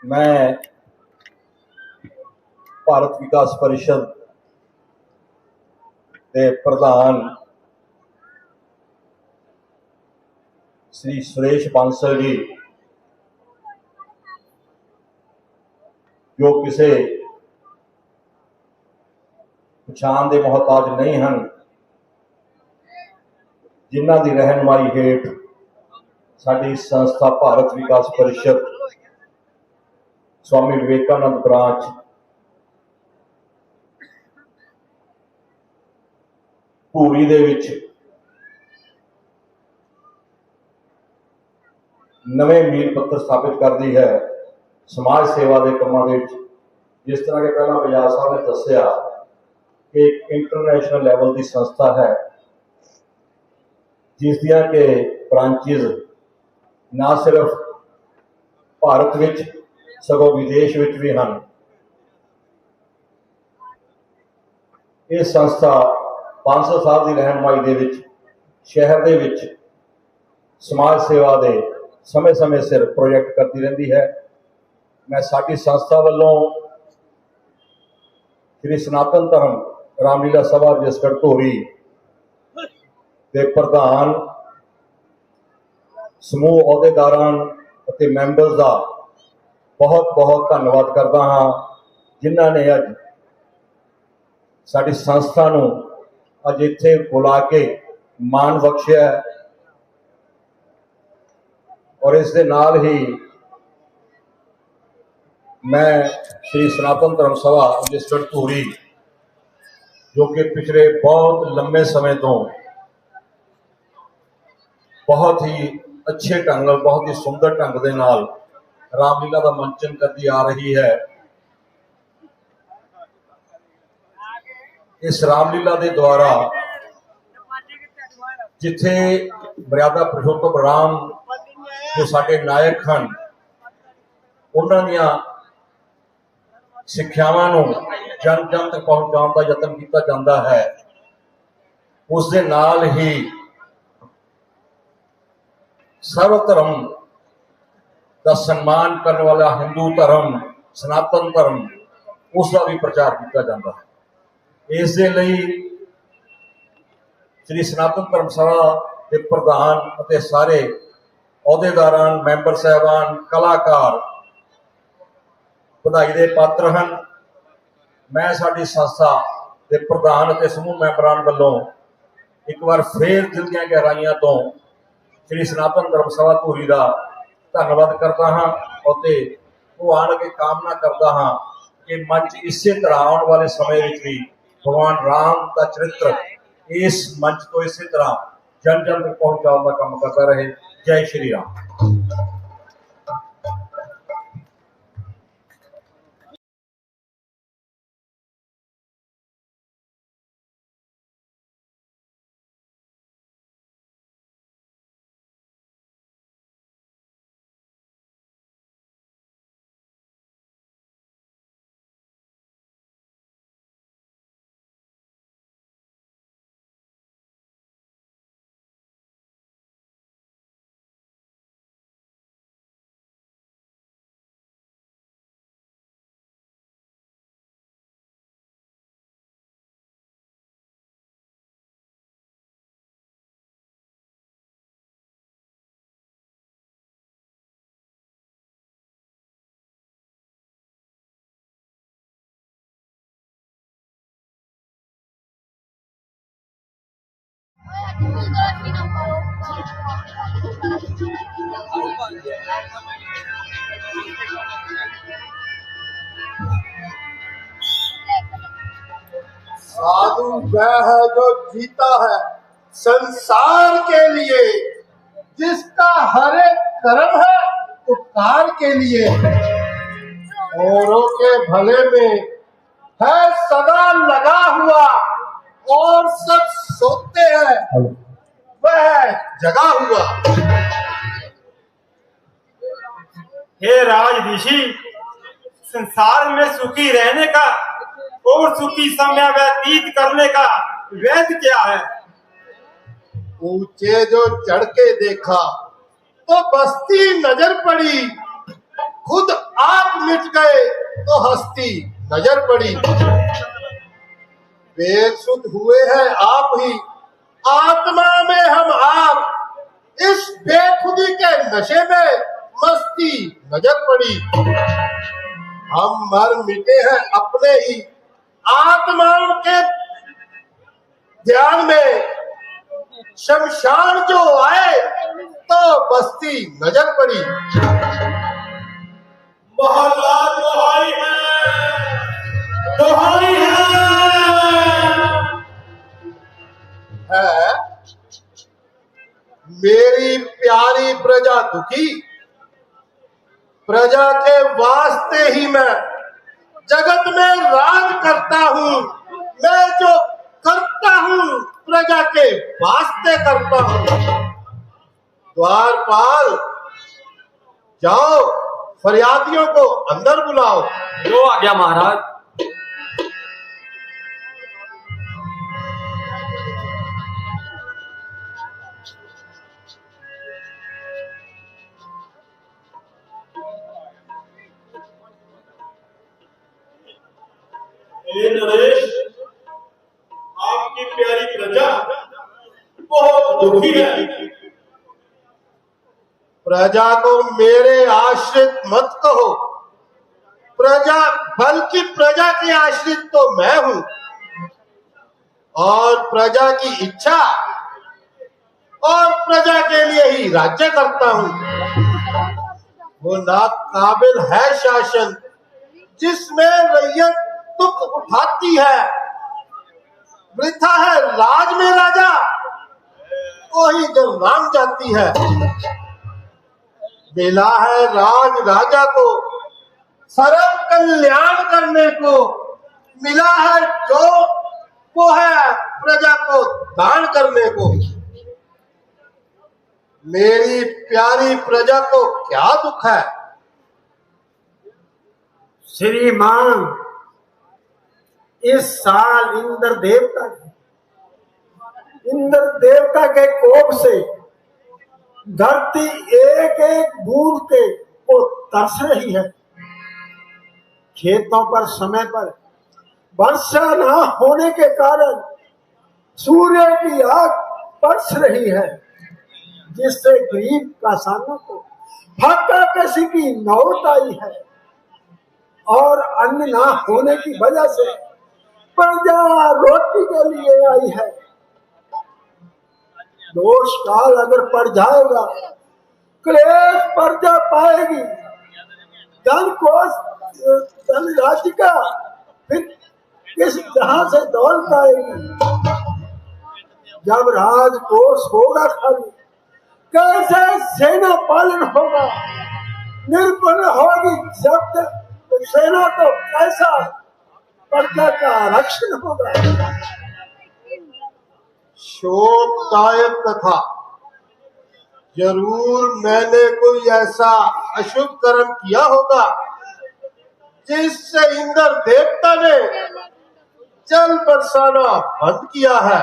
मैं भारत विकास परिषद के प्रधान श्री सुरेश बांसल जी, जो किसी पछाण के मोहताज नहीं हैं, जिन्हां की रहनुमाई हेठ साडी संस्था भारत विकास परिषद स्वामी विवेकानंद ब्रांच धूरी दे विच नवे मील पत्थर स्थापित करती है समाज सेवा के कामों के। जिस तरह के पहला बजाज साहब ने दसिया कि एक इंटरनेशनल लैवल की संस्था है, जिस दियां के ब्रांचिज ना सिर्फ भारत विच सगों विदेश विच भी हैं। ये संस्था 500 साल की रहनुमाई दे विच शहर दे विच समाज सेवा के समय समय सिर प्रोजेक्ट करती रहती है। मैं साडी संस्था वालों श्री सनातन धर्म रामलीला सभा रजिस्टर्ड धूरी के प्रधान समूह अहुदेदारां अते मैंबर्स का बहुत बहुत धन्यवाद करता हाँ, जिन्हां ने अज साडी संस्था नूं अज इत्थे बुला के मान बख्शिया है। और इस दे नाल ही मैं श्री सनातन धर्म सभा रजिस्टर्ड धूरी, जो कि पिछले बहुत लंबे समय तो बहुत ही अच्छे ढंग, बहुत ही सुंदर ढंग के नाल रामलीला का मंचन करती आ रही है। इस रामलीला के द्वारा जिथे मर्यादा पुरुषोत्तम राम जो साडे नायक हैं, उन्हां दीयां सिक्ख्यावां नूं जन जन तक पहुंचाने का यत्न किया जाता है। उस दे नाल ही सर्व धर्म का सम्मान करने वाला हिंदू धर्म सनातन धर्म, उसका भी प्रचार किया जाता है। इस दे लई श्री सनातन धर्म सभा के प्रधान अते सारे अहुदेदारां, मैंबर साहबान, कलाकार बधाई के पात्र हैं। मैं साडी संस्था के प्रधान अते समूह मैंबरां वालों एक बार फिर दिल दी गहराइयां तो श्री सनातन धर्म सभा धूरी का धन्यवाद करता हाँ और भगवान अगे कामना करता हाँ कि मंच इसे तरह आने वाले समय में भी भगवान राम का चरित्र इस मंच तो इसी तरह जन जन तक पहुंचाने का काम करता रहे। जय श्री राम। साधु वह है जो जीता है संसार के लिए, जिसका हर एक कर्म है उपकार के लिए, औरों के भले में है सदा लगा हुआ और सब सोते हैं वह जगा हुआ। हे राजऋषि, संसार में सुखी रहने का और सुखी समय व्यतीत करने का वैध क्या है? ऊंचे जो चढ़ के देखा तो बस्ती नजर पड़ी, खुद आप मिट गए तो हस्ती नजर पड़ी। वेद शुद्ध हुए हैं आप ही, आत्मा में हम आप, इस बेखुदी के नशे में मस्ती नजर पड़ी। हम मर मिटे हैं अपने ही आत्माओं के ध्यान में, शमशान जो आए तो बस्ती नजर पड़ी। मोहल्ला दुहाई है मेरी प्यारी प्रजा दुखी, प्रजा के वास्ते ही मैं जगत में राज करता हूँ। मैं जो करता हूँ प्रजा के वास्ते करता हूँ। द्वारपाल जाओ, फरियादियों को अंदर बुलाओ। जो आ गया महाराज। नरेश, आपकी प्यारी प्रजा बहुत दुखी है। प्रजा को मेरे आश्रित मत कहो, प्रजा बल्कि प्रजा के आश्रित तो मैं हूं, और प्रजा की इच्छा और प्रजा के लिए ही राज्य करता हूं। वो नाकाबिल है शासन जिसमें रैयत दुख उठाती है, वृथा है राज में राजा, वही जब राम जाती है। मिला है राज राजा को सर्व कल्याण करने को, मिला है जो वो है प्रजा को दान करने को। मेरी प्यारी प्रजा को क्या दुख है? श्रीमान, इस साल इंद्र देवता के कोप से धरती एक एक बूंद के को तरस रही है। खेतों पर समय पर वर्षा न होने के कारण सूर्य की आग बरस रही है, जिससे गरीब किसानों को फाका कसी की नौबत आई है। और अन्न न होने की वजह से प्रजा रोटी के लिए आई है। दोष काल अगर पड़ जाएगा, क्लेश प्रजा पाएगी, धन राज्य का फिर किस जहां से दौलत आएगी? जब राजकोष होगा खाली, कैसे सेना पालन होगा? निर्बल होगी शब्द सेना तो कैसा प्रजा का रक्षण होगा? शोकदायक कथा। जरूर मैंने कोई ऐसा अशुभ कर्म किया होगा जिससे इंद्र देवता ने जल बरसाना बंद किया है।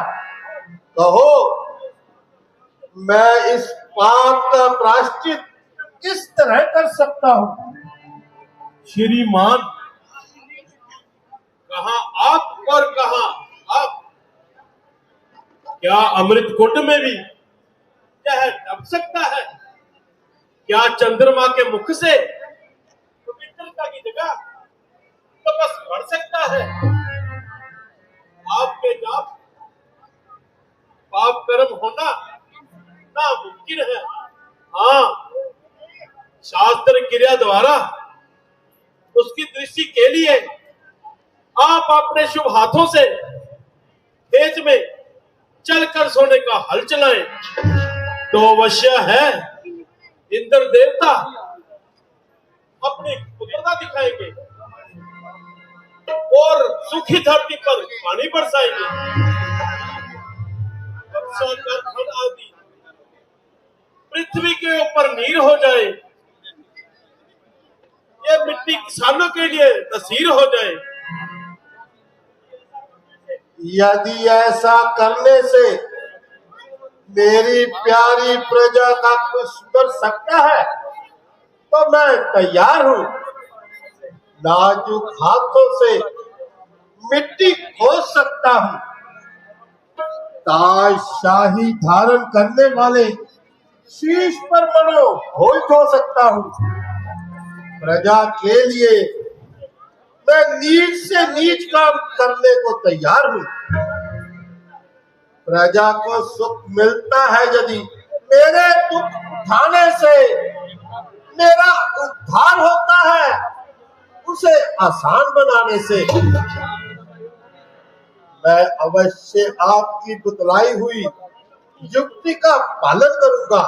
कहो, मैं इस पाप का प्रायश्चित किस तरह कर सकता हूँ? श्रीमान, कहाँ आप और कहाँ आप? क्या अमृत कुंड में भी जहर टप सकता है? क्या चंद्रमा के मुख से पवित्रता की जगह तपस बढ़ सकता है? आपके जाप पाप कर्म होना नामुमकिन है। हाँ, शास्त्र क्रिया द्वारा उसकी दृष्टि के लिए आप अपने शुभ हाथों से खेत में चलकर सोने का हल चलाएं, तो अवश्य है इंद्र देवता अपनी पुत्रता दिखाएंगे और सुखी धरती पर पानी बरसाएंगे। आदि पृथ्वी के ऊपर नीर हो जाए, ये मिट्टी किसानों के लिए नसीर हो जाए। यदि ऐसा करने से मेरी प्यारी प्रजा का कुछ सुधर सकता है तो मैं तैयार हूँ। नाजुक हाथों से मिट्टी खोद सकता हूँ, ताज शाही धारण करने वाले शीश पर मनो भोज हो सकता हूँ। प्रजा के लिए मैं नीच से नीच काम करने को तैयार हूँ। प्रजा को सुख मिलता है यदि मेरे दुख उठाने से मेरा उद्धार होता है, उसे आसान बनाने से। मैं अवश्य आपकी बतलाई हुई युक्ति का पालन करूंगा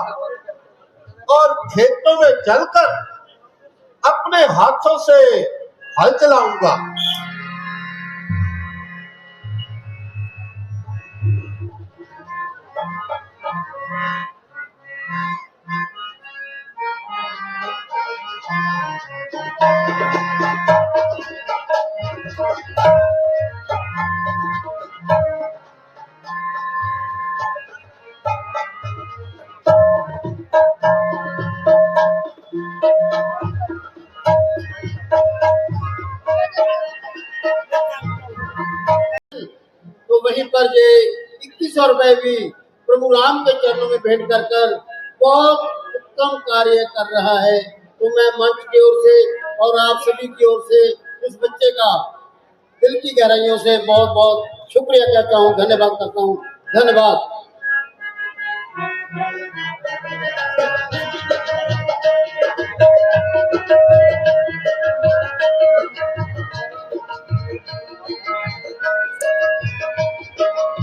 और खेतों में चलकर अपने हाथों से हल चलाऊंगा। तो वहीं पर ये 2100 रुपए भी प्रभु राम के चरणों में भेंट कर कर बहुत उत्तम कार्य कर रहा है। तो मैं मंच की ओर से और आप सभी की ओर से इस बच्चे का दिल की गहराइयों से बहुत बहुत शुक्रिया कहता हूँ, धन्यवाद करता हूँ। धन्यवाद।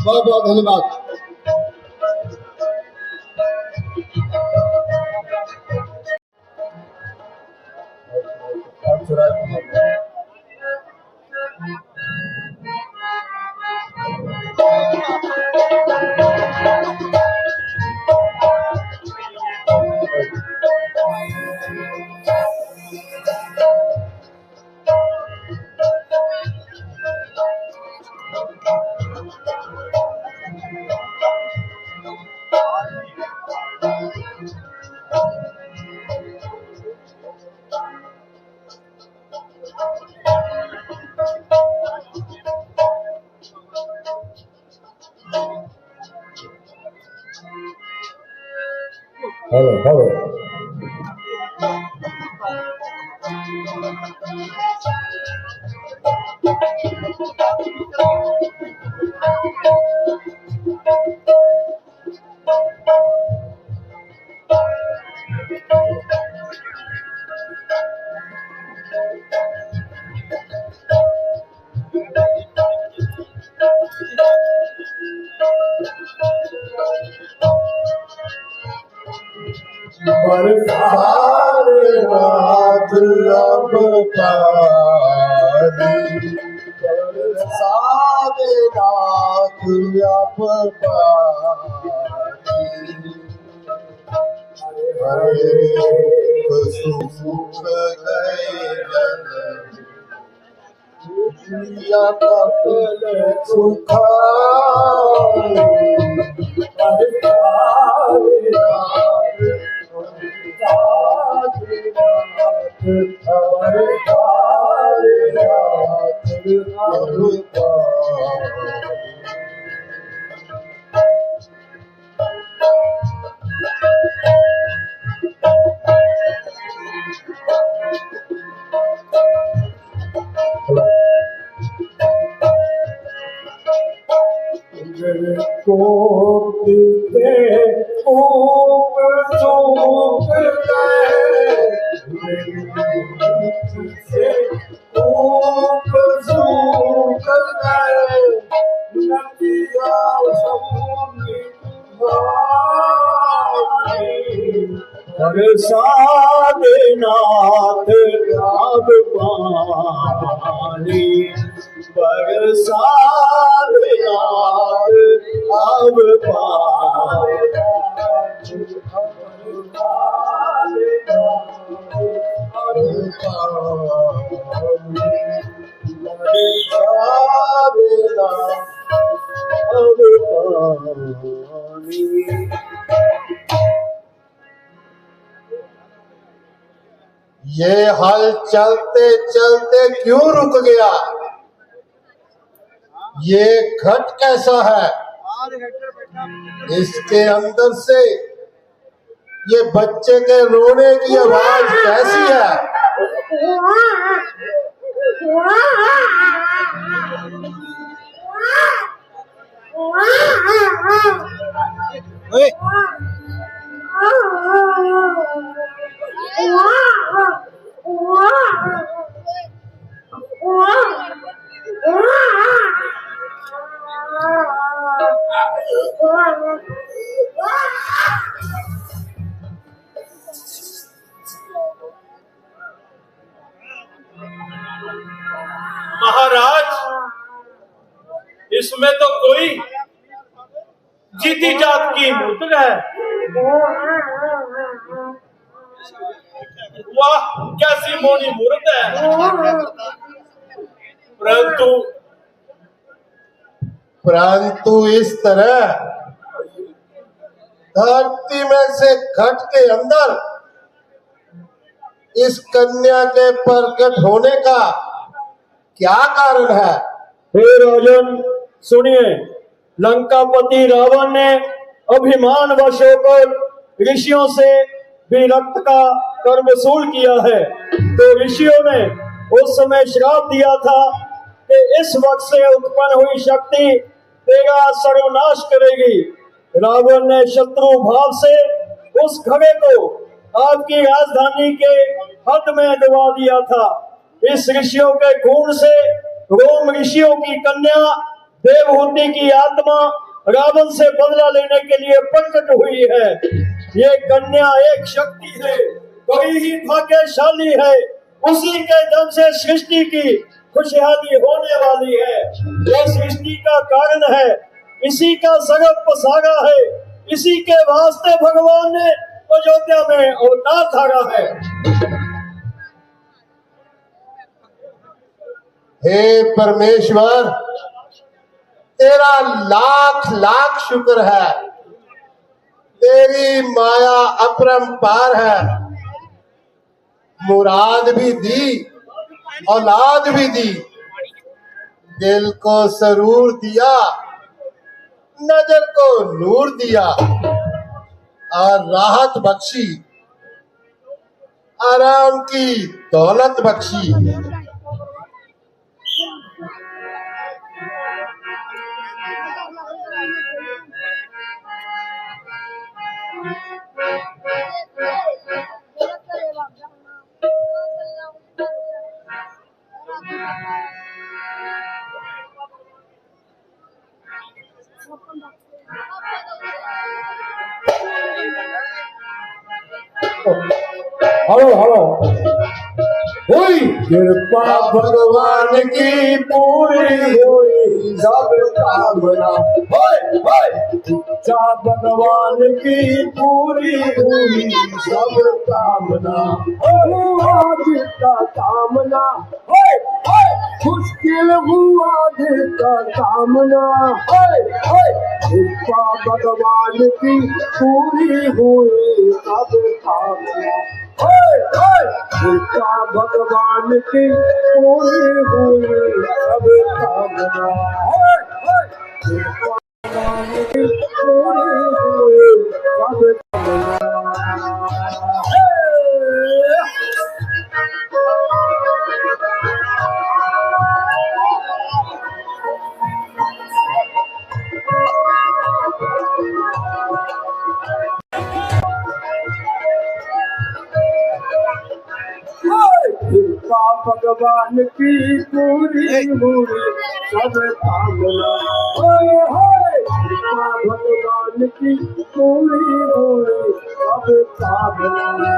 बहुत बहुत धन्यवाद। हेलो बरसात अब पानी, बरसात अब पानी, हरे सूख गए दुनिया का सुखा बरसात अब पानी, बरसात अब ये हल चलते चलते क्यों रुक गया? ये घट कैसा है? इसके अंदर से ये बच्चे के रोने की आवाज कैसी है? महाराज, इसमें तो कोई जीती जात की मूर्त है। वाह, कैसी मोनी मूर्त है। परंतु इस तरह धरती में से घट के अंदर इस कन्या के प्रकट होने का क्या कारण है? हे राजन, सुनिए। लंकापति रावण ने अभिमान वश होकर ऋषियों से भी रक्त का कर वसूल किया है। तो ऋषियों ने उस समय श्राप दिया था कि इस वक्त से उत्पन्न हुई शक्ति तेरा सर्वनाश करेगी। रावण ने शत्रु भाव से उस खड़े को आपकी राजधानी के हद में दबा दिया था। इस ऋषियों के खून से रोम ऋषियों की कन्या देवहूति की आत्मा रावण से बदला लेने के लिए प्रकट हुई है। ये कन्या एक शक्ति है, बड़ी ही भाग्यशाली है। उसी के दम से सृष्टि की खुशहाली होने वाली है। यह सृष्टि का कारण है, इसी का सरब पसारा है, इसी के वास्ते भगवान ने अयोध्या में अवतार धारा है। हे परमेश्वर, तेरा लाख लाख शुक्र है। तेरी माया अपरंपार है। मुराद भी दी, औलाद भी दी, दिल को सरूर दिया, नजर को नूर दिया और राहत बख्शी, आराम की दौलत बख्शी। हेलो हेलो, हुई कृपा भगवान की पूरी हुई सब कामना। इच्छा भगवान की पूरी हुई सब कामना। आज का कामना मुश्किल हुआ दिल का कामना। कृपा भगवान की पूरी हुई सब कामना। कृपा भगवान की पूरी हुई सब कामना। कृपा भगवान की पूरी हुई सब कामना। कृपा भगवान की पूरी हुई सब कामना। कृपा भगवान की पूरी हुई सब कामना।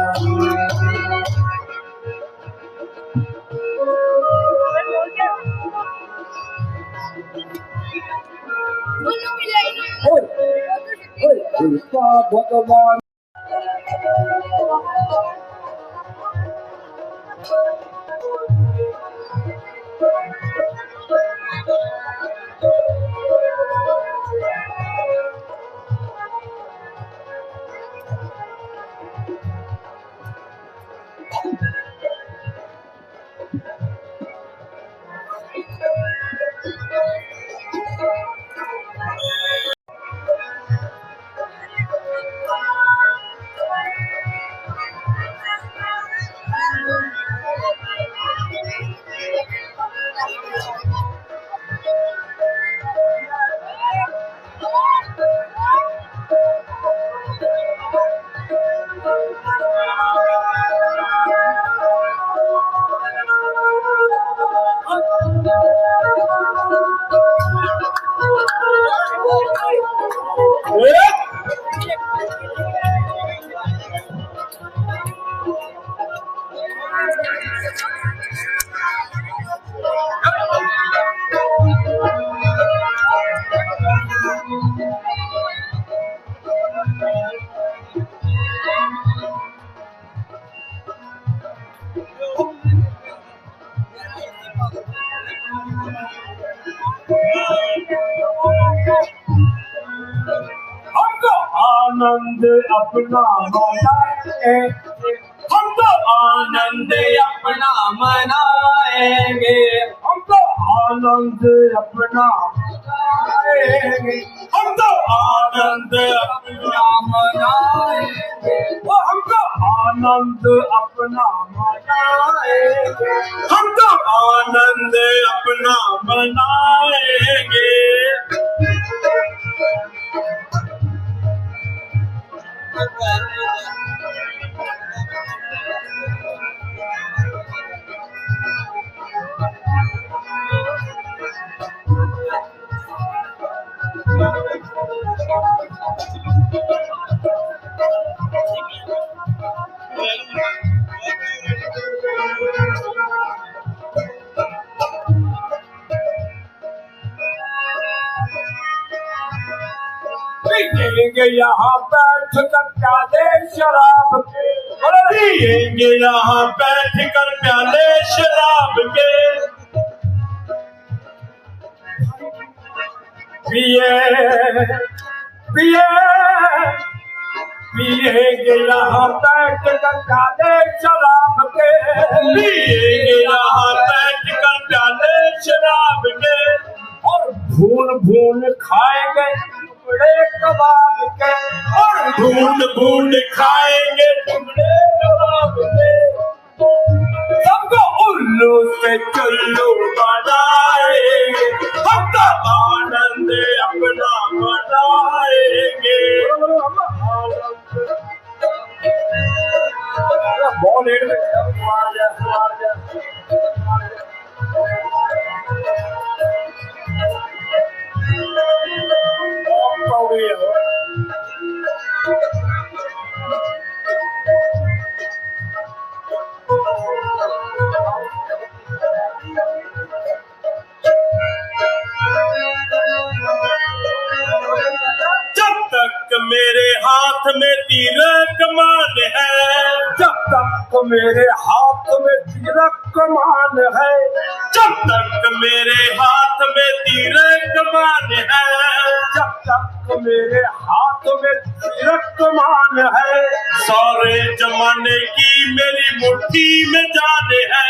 कृपा भगवान हमको आनंद अपना मनाए, हम तो आनंद अपना मनाएंगे, हम तो आनंद अपना मनाएंगे, हम तो आनंद अपना मनाएंगे, वो हम तो आनंद अपना मनाएंगे, हम तो आनंद अपना मनाएंगे। पिएंगे यहाँ बैठ कर प्याले शराब के, पिएंगे यहाँ बैठ कर प्याले शराब के, पिए पिए पिएंगे यहाँ बैठ कर प्याले शराब के, पिएंगे यहाँ बैठ कर प्याले शराब के, और भून भून खाएंगे टुकड़े कबाब के, और भून भून खाएंगे टुकड़े कबाब के, सबको उल्लू से चुल्लू बनाएंगे, हम तो आनंद अपना मनाएंगे। जब तक मेरे हाथ में तीर कमान है, जब तक मेरे हाथ में तीर कमान है, जब तक मेरे हाथ में तीर कमान है, जब तक मेरे हाथ में तीर कमान है, सारे जमाने की मेरी मुट्ठी में जान है,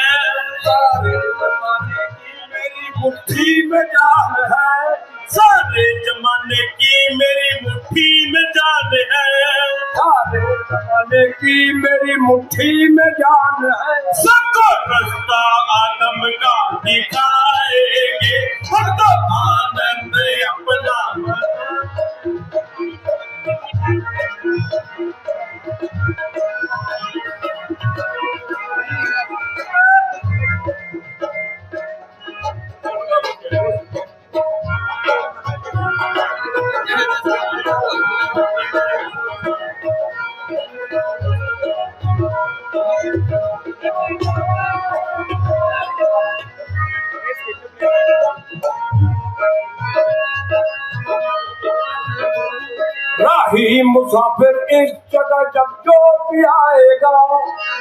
सारे जमाने की मेरी मुट्ठी में जान है, सारे जमाने की मेरी मुट्ठी में जान है, सारे जमाने की मेरी मुट्ठी में जान है, सबको रास्ता आदम का दिखाएंगे, हम तो आनंद अपना राही मुसाफिर इस जगह जब जो भी आएगा,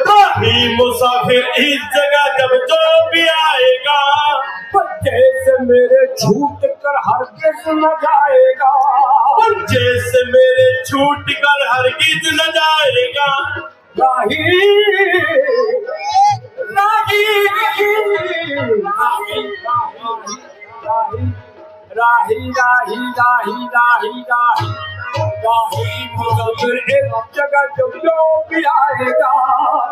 राही मुसाफिर इस जगह जब जो भी आएगा, बच्चे से मेरे छूट कर हरगिज न जाएगा, बच्चे से मेरे छूट कर हरगिज न जाएगा, राही राही राही राही राही राही राही राही मुसाफिर इस जगह जब जो भी आएगा,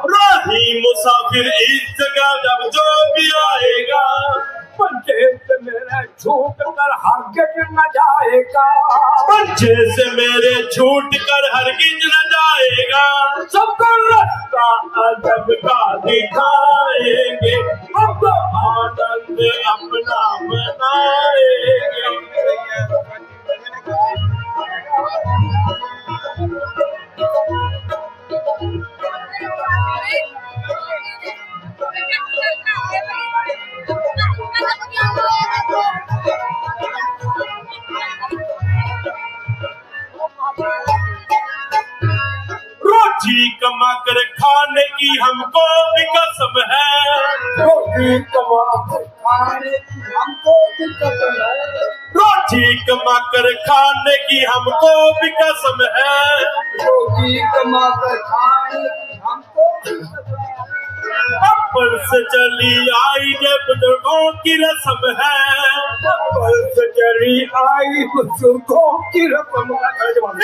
राही मुसाफिर इस जगह जब जो भी आएगा, पंचे से मेरे छूट कर हरगिज न जाएगा, पंचे से मेरे छूट कर हरगिज न जाएगा, सबको रास्ता अदब का दिखाएंगे, हम तो आनंद अपना मनाएंगे। रोटी कमा कर खाने की हमको भी कसम है, रोटी कमा कर खाने की हमको भी कसम है, रोटी कमा कर खाने की हमको भी कसम है, रोटी कमा कर खाने की हमको भी कसम है। अब्बल से चली आई ये बुजुर्गों की रस्म है, अब्बल से चली आई बुजुर्गों की रस्म है।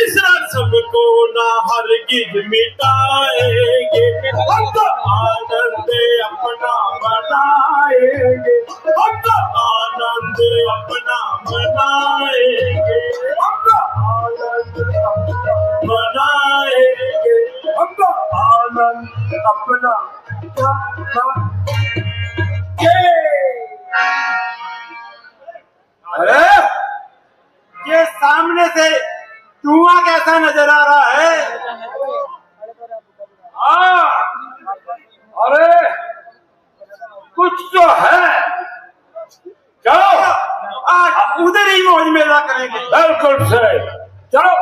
इस रस्म को ना हरगिज मिटाएंगे, हम तो आनंद अपना बनाएंगे, हम तो आनंद अपना मनाएंगे, हम तो आनंद अपना मनाएंगे। हम तो आनंद अपना अरे ये सामने से धुआं कैसा नजर आ रहा है? अरे कुछ तो है। चलो आज उधर ही मौज मेला करेंगे। बिल्कुल सही, चलो।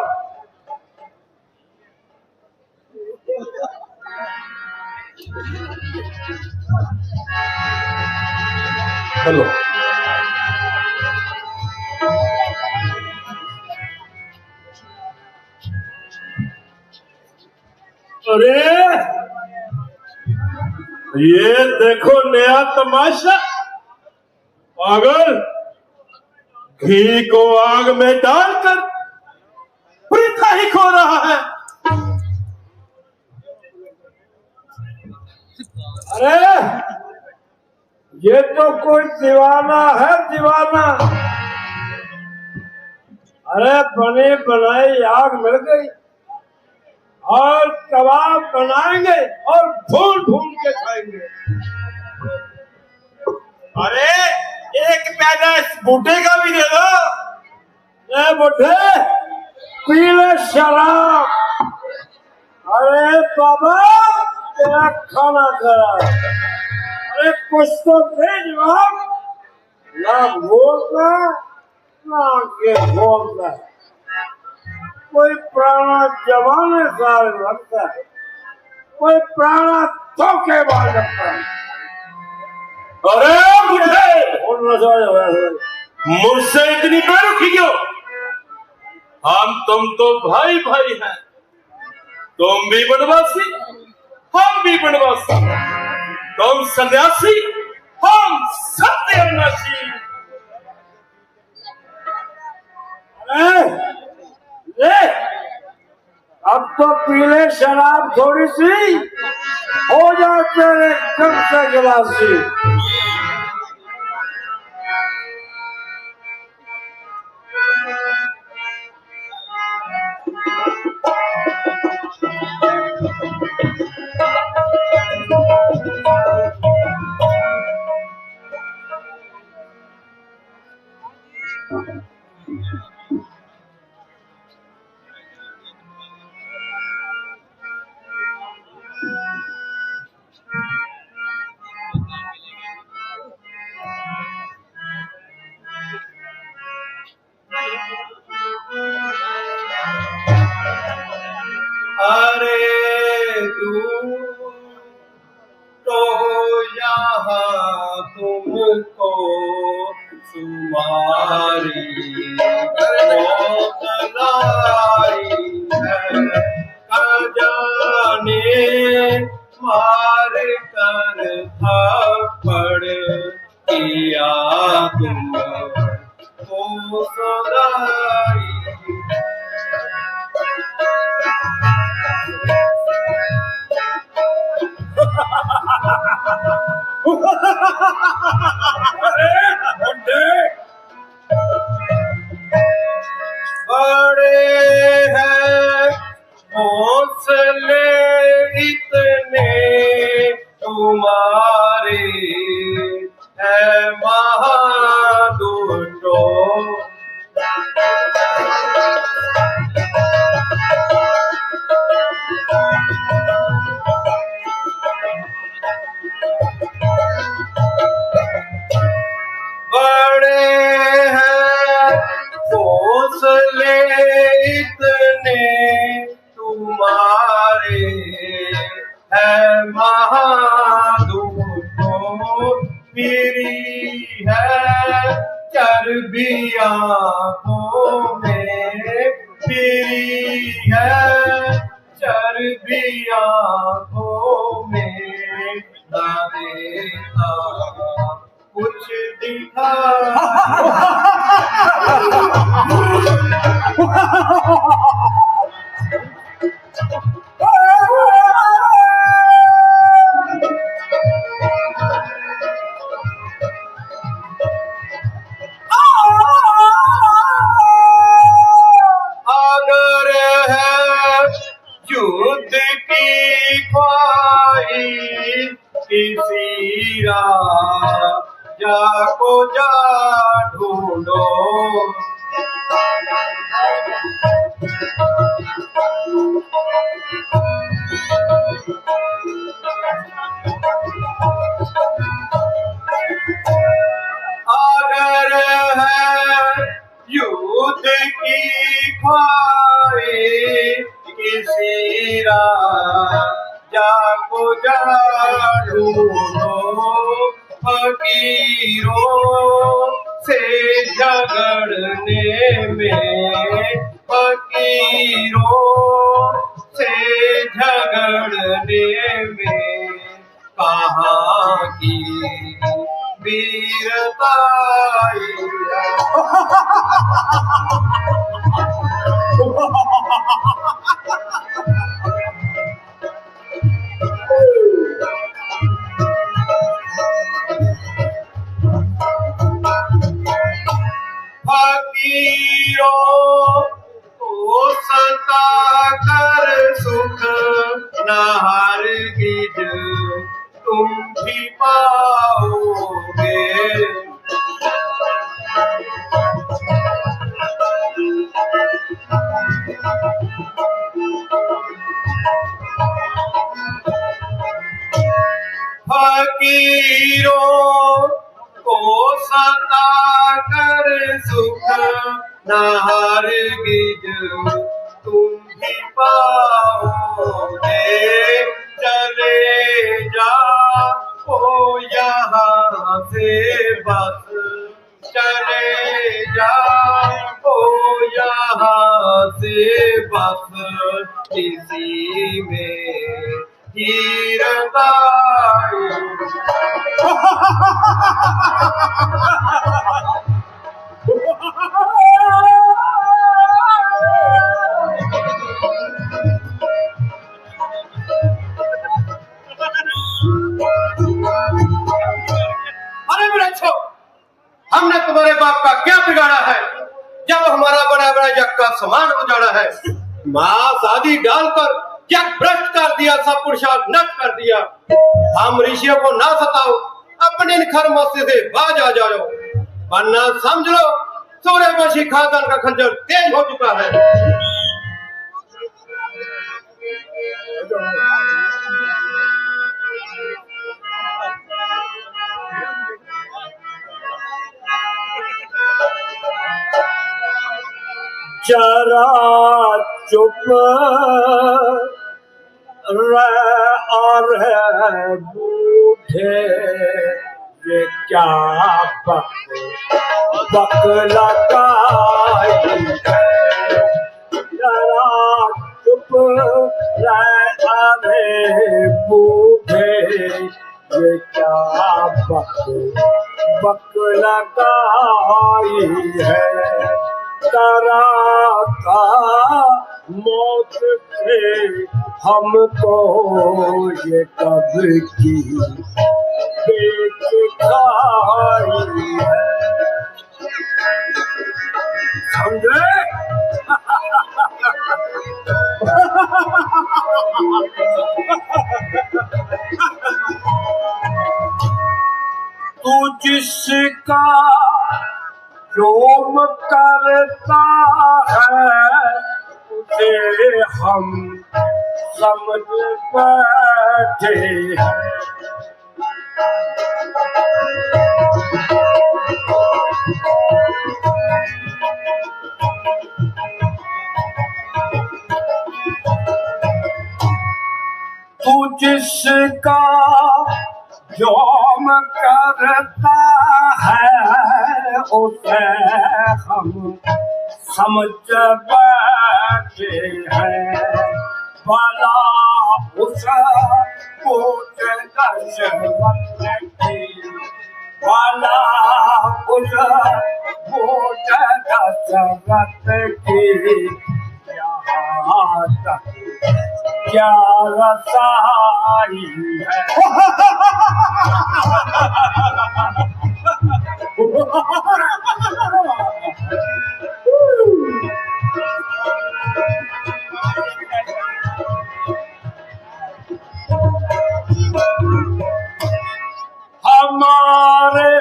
चलो अरे ये देखो नया तमाशा, पागल घी को आग में डालकर प्रीता ही खो रहा है। अरे ये तो कोई दीवाना है, दीवाना। अरे बनी बनाई आग मिल गई और कबाब बनाएंगे और भून भून के खाएंगे। अरे एक प्याला इस बूढ़े का भी दे दो। ए बुढ़े पी ले शराब। अरे बाबा तेरा खाना करा। अरे कुछ तो दे जवाब। ना बोलता ना के बोलता, कोई पुराना जमाने साल लगता है, कोई पुराना धोखेबाज लगता है। अरे बुढ़े मुझसे इतनी बेरुखी क्यों? हम तुम तो भाई भाई हैं, तुम भी बनवासी हम भी बनवासी, तुम सन्यासी हम सत्यानाशी। ले अब तो पीले शराब थोड़ी सी हो जाए तेरे कम से गिलासी। अरे तू तो यहाँ तुमको तुम्हारी जाने मार कर थप्पड़ किया तुमको सगाई। बड़े हैं हौसले इतने तुम्हारे है महादुष्टो। बड़े हैं हौसले इतने तुम्हारे है महादूत तो मेरी है चर्बी आंखों में मेरी है चर्बी आंखों में ना देखा कुछ दिखा अगर है युद्ध की ख्वाहिश किसी राजा को जा ढूंढो अगर है युद्ध की ख्वाहिश किसी राजा को जा ढूंढो फकीरों से झगड़ने में फकीरों से झगड़ने में कहाँ की वीरता फकीरों को सता कर सुख न हरगिज तुम भी पाओगे फकीरों को सता कर सुख न हरगिज तुम भी पाओगे चले जाओ यहाँ से बस चले जाओ यहाँ से बस इसी में हीरता अरे वृक्षों, हमने तुम्हारे बाप का क्या बिगाड़ा है जब हमारा बड़ा बड़ा जग का सामान उजाड़ा है। माँ शादी डालकर जग भ्रष्ट कर दिया, सब पुरुषार्थ नष्ट कर दिया। हम ऋषियों को ना सताओ, अपने इन खरमोशी से बाज आ जाओ, वरना समझ लो सूर्यवंशी खानदान का खंजर तेज हो चुका है। जरा चुप रह और है बूढ़े, ये क्या बक लगाई है। जरा चुप रह अरे बूढ़े, ये क्या बक लगाई है। करा का मौत से हमको ये कब की देख खाई है। समझे? तू जिसका रोम करता है उसे हम समझ बैठे हैं। तू जिसका जोम करता है उसे हम समझ बैठे हैं। भला उसे पूछ दशरथ की, भला उसे पूछ दशरथ की, यहाँ तक क्या रसाई है। हमारे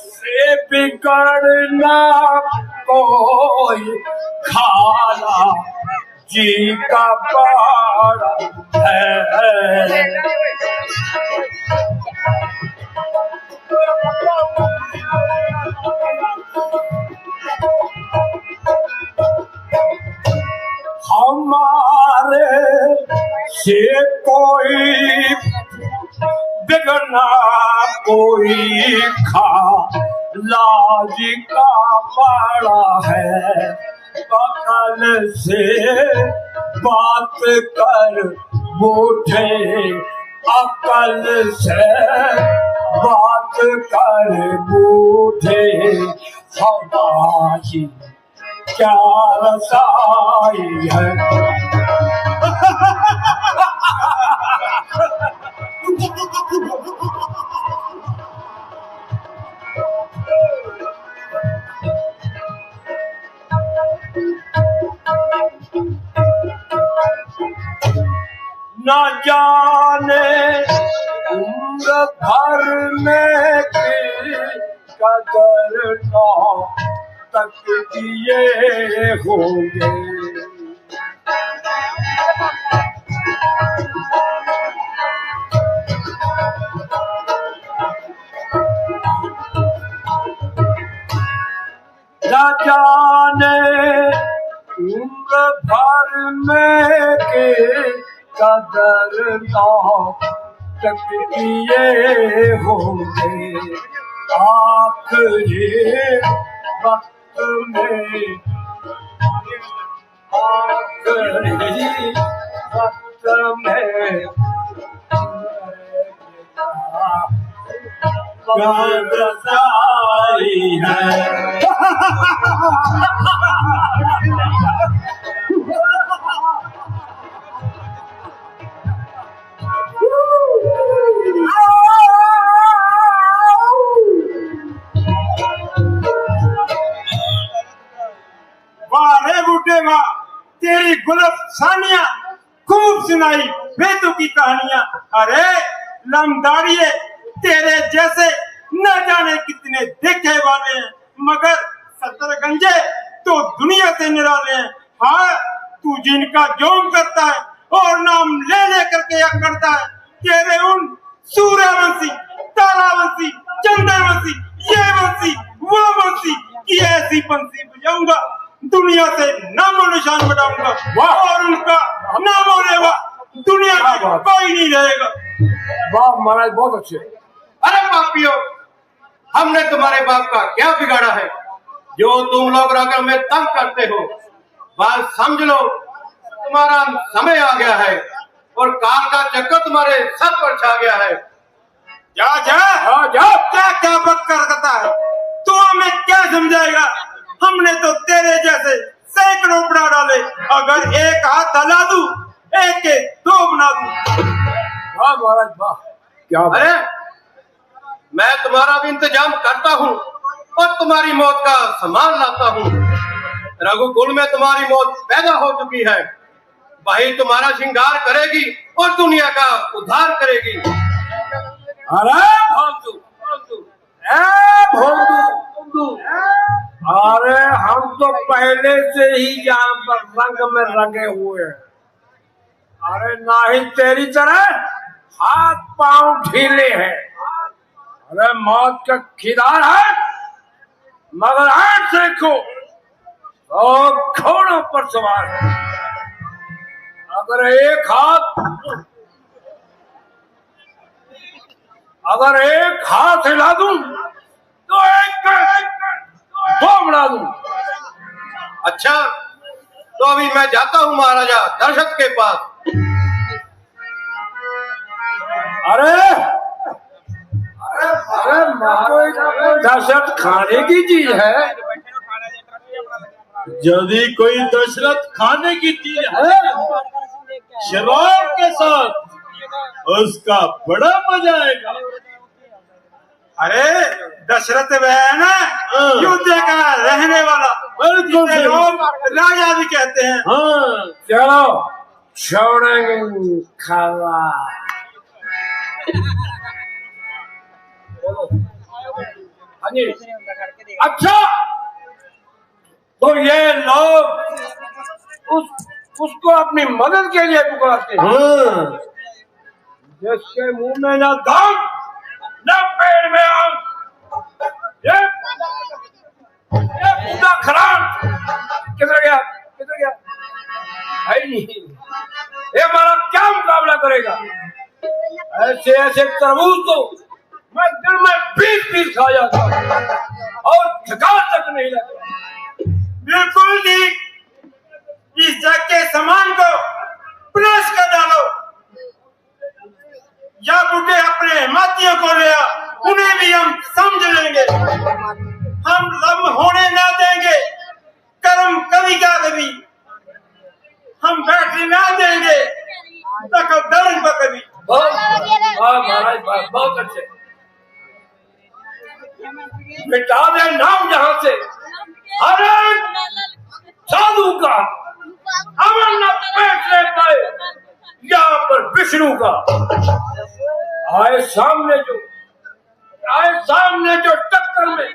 से बिगड़ना कोई खाला जी का पारा है। हमारे से कोई बिगड़ना कोई खाला जी का पारा है। अकल से बात कर बूढ़े, अकल से बात कर बूढ़े, हमारी क्या रसाई है। न जाने उम्र भर में की कदर न तक किए होंगे। न जाने उम्र भर में के कदर ना तक किए होंगे। आखिरी वक्त में, आखिरी वक्त में रसाई है। वाह रे बूढ़े वाह, तेरी गुलफसानियां खूब सुनाई बेतुकी कहानियां। अरे लमदारिये, तेरे जैसे न जाने कितने देखे वाले हैं, मगर सतरगंजे तो दुनिया से निराले हैं। हाँ, तू जिनका जोम करता है और नाम ले लेकर के यह करता है, तेरे उन सूर्यवंशी, तारावंशी, चंद्रवंशी, ये वंशी, वो वंशी की ऐसी बंसी बजाऊंगा, दुनिया से नामो निशान मिटाऊंगा और उनका नामो लेवा दुनिया में कोई नहीं रहेगा। वाह महाराज, बहुत अच्छे। अरे पापियों, हमने तुम्हारे बाप का क्या बिगाड़ा है जो तुम लोग रगड़ में तंग करते हो। बात समझ लो, तुम्हारा समय आ गया है और काल का चक्कर तुम्हारे सर पर छा गया है। जा जा, जा क्या क्या बककर करता है, तू हमें क्या समझाएगा। हमने तो तेरे जैसे सैकड़ों बना डाले, अगर एक हाथ हला दूं, एक के दो बना दूं। वाह महाराज वाह, क्या अरे मैं तुम्हारा भी इंतजाम करता हूँ और तुम्हारी मौत का सामान लाता हूँ। रघुकुल में तुम्हारी मौत पैदा हो चुकी है, वही तुम्हारा श्रृंगार करेगी और दुनिया का उद्धार करेगी। अरे भोंदू, भोंदू, अरे हम तो पहले से ही यहाँ पर रंग में रंगे हुए हैं। अरे नहीं तेरी तरह हाथ पांव ढीले हैं। अरे मौत का खिदार है, मगर आज देखो तो घोड़ों पर सवार है। अगर एक हाथ अगर एक हाथ हिला दूं तो एक दो बढ़ा दूं। अच्छा, तो अभी मैं जाता हूँ महाराजा दशरथ के पास। अरे अरे अरे महाराजा, दशरथ खाने की चीज है। यदि कोई दशरथ खाने की चीज है शराब के साथ, उसका बड़ा मजा आएगा। अरे दशरथ वह है ना युद्ध का रहने वाला, बिल्कुल जिसे लोग राजा भी कहते हैं। हाँ, चलो छोड़ेंगे खावा। हाँ जी। अच्छा, तो ये लोग उसको अपनी मदद के लिए पुकारते हैं। हाँ। जिसके मुंह में ना दम न पेड़ में आग, ये पूरा खराब। किधर गया किधर गया? है ही नहीं। ये हमारा क्या मुकाबला करेगा? ऐसे ऐसे तरबूज तो मैं दिन में 20 खा जाता और थकान तक नहीं लगता। बिल्कुल ठीक। इस जग के सामान को विनाश कर डालो, या बूढ़े अपने मातियों को ले आ, उन्हें भी हम समझ लेंगे। हम रब होने ना देंगे कर्म कभी का कभी, हम बैठने ना देंगे दर्द पर कभी। महाराज बहुत अच्छे। मिटा दे नाम जहां से हर एक साधु का अमन न बैठने पाए, यहाँ पर विष्णु का आए सामने जो टक्कर में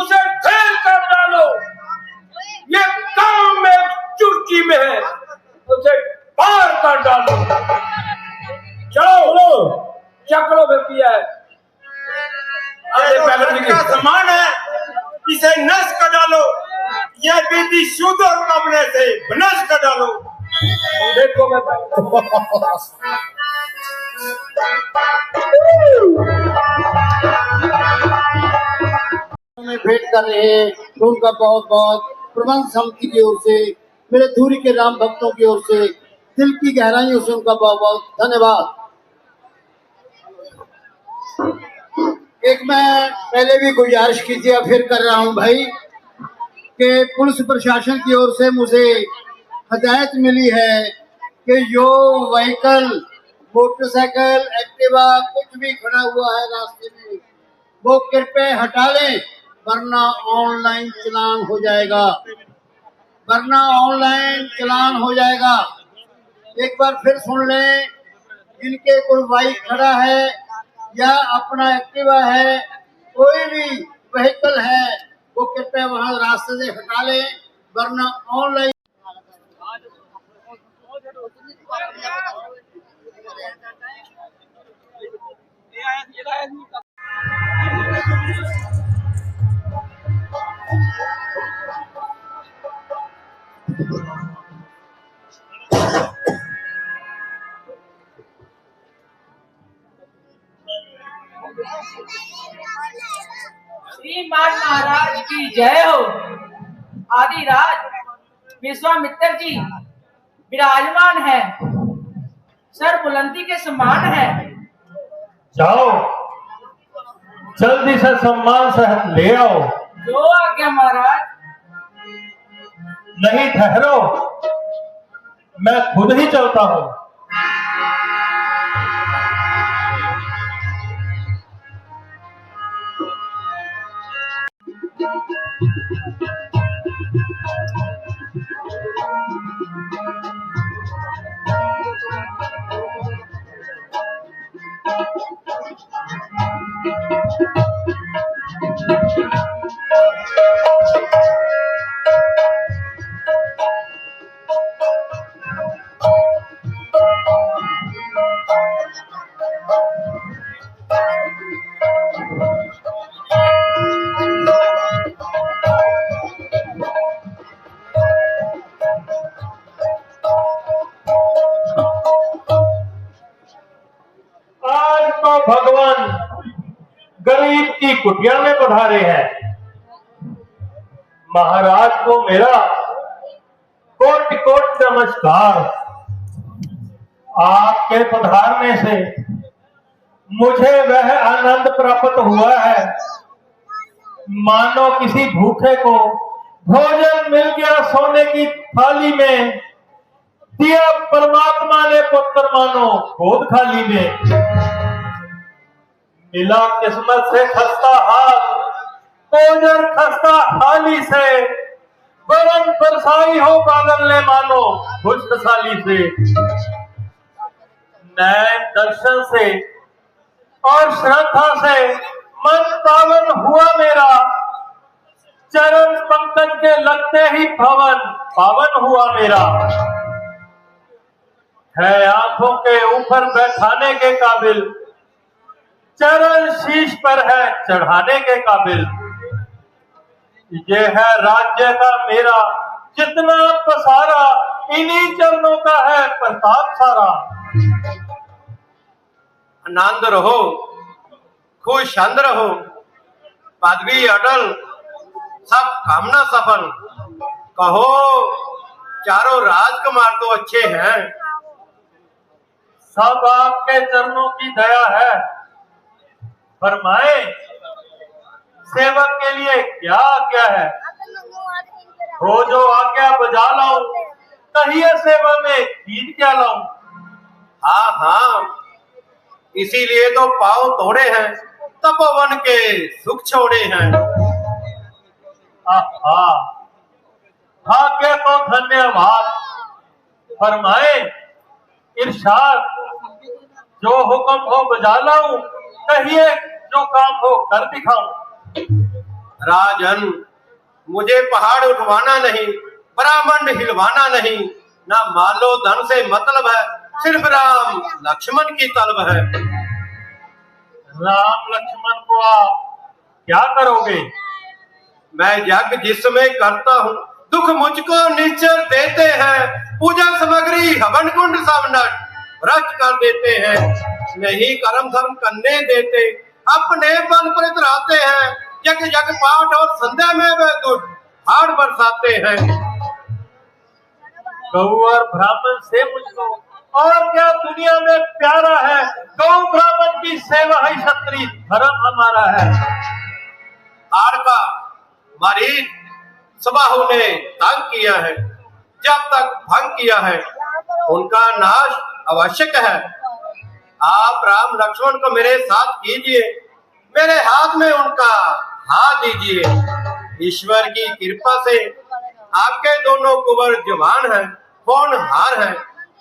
उसे फेल कर डालो। ये काम में चुटकी में है, उसे पार कर डालो। चलो चक्रों में किया है। का सामान है, इसे नष्ट कर डालो। यह विधि शुद्ध और कमरे से विनाश कर डालो। देखो मैं में भेंट कर रहे हैं, तो उनका बहुत बहुत प्रबंध समिति की ओर से, मेरे धूरी के राम भक्तों की ओर से, दिल की गहराइयों से उनका बहुत बहुत धन्यवाद। एक मैं पहले भी गुजारिश की थी और फिर कर रहा हूं भाई, कि पुलिस प्रशासन की ओर से मुझे हदायत मिली है कि जो व्हीकल मोटरसाइकिल एक्टिवा कुछ भी खड़ा हुआ है रास्ते में, वो कृपया हटा लें, वरना ऑनलाइन चालान हो जाएगा। एक बार फिर सुन लें, जिनके कोई बाइक खड़ा है या अपना एक्टिवा है, कोई भी व्हीकल है, वो कृपया वहां रास्ते से हटा लें, वरना ऑनलाइन। श्रीमान महाराज की जय हो। आदिराज विश्वामित्र जी विराजमान है, सर बुलंदी के समान है। जाओ जल्दी से सम्मान सहित ले आओ। जो आज्ञा महाराज। नहीं ठहरो, मैं खुद ही चलता हूँ। की कुटिया में पधारे हैं। महाराज को मेरा कोटि कोटि नमस्कार। आपके पधारने से मुझे वह आनंद प्राप्त हुआ है मानो किसी भूखे को भोजन मिल गया सोने की थाली में, दिया परमात्मा ने पुत्र मानो गोद खाली में। मिला किस्मत से खस्ता हाल, भोजन खस्ता थाली से, वरन बरसाई हो बादल ने मानो खुशहाली से। नैन दर्शन से और श्रद्धा से मन पावन हुआ मेरा, चरण पंकज के लगते ही भवन पावन हुआ मेरा। है आंखों के ऊपर बैठाने के काबिल, चरण शीश पर है चढ़ाने के काबिल। ये है राज्य का मेरा जितना पसारा, इन्हीं चरणों का है प्रताप सारा। आनंद रहो, खुश अंद रहो, पदवी अटल, सब कामना सफल। कहो चारों राजकुमार तो अच्छे हैं। सब आपके चरणों की दया है। फरमाए सेवक के लिए क्या क्या है, हो जो आज्ञा बजा लाऊं, कहिए सेवा में गीत क्या लाऊं। हाँ हाँ, इसीलिए तो पांव तोड़े हैं, तपोवन के सुख छोड़े हैं। भाग्य को धन्यवाद। फरमाए इरशाद, जो हुक्म हो बजा लाऊं, कहिए जो काम हो कर दिखाऊं। राजन, मुझे पहाड़ उठवाना नहीं, ब्राह्मण हिलवाना नहीं, ना मालो धन से मतलब है, सिर्फ राम लक्ष्मण की तलब है। राम लक्ष्मण को आप क्या करोगे? मैं यज्ञ जिसमें करता हूँ, दुख मुझको निश्चर देते हैं। पूजा सामग्री हवन कुंड सब नट रच कर देते हैं। नहीं कर्म धर्म करने देते, अपने बल पर इतराते हैं। यज्ञ यज्ञ पाठ और संध्या में वे दुष्ट हाड़ बरसाते हैं। गौ और ब्राह्मण से मुझको और क्या दुनिया में प्यारा है। गौ ब्राह्मण की सेवा ही क्षत्रिय धर्म हमारा है। हाड़ का मरीज सबाहु ने तंग किया है, जब तक भंग किया है उनका नाश आवश्यक है। आप राम लक्ष्मण को मेरे साथ कीजिए, मेरे हाथ में उनका हाथ दीजिए। ईश्वर की कृपा से आपके दोनों कुंवर जवान हैं, होनहार हैं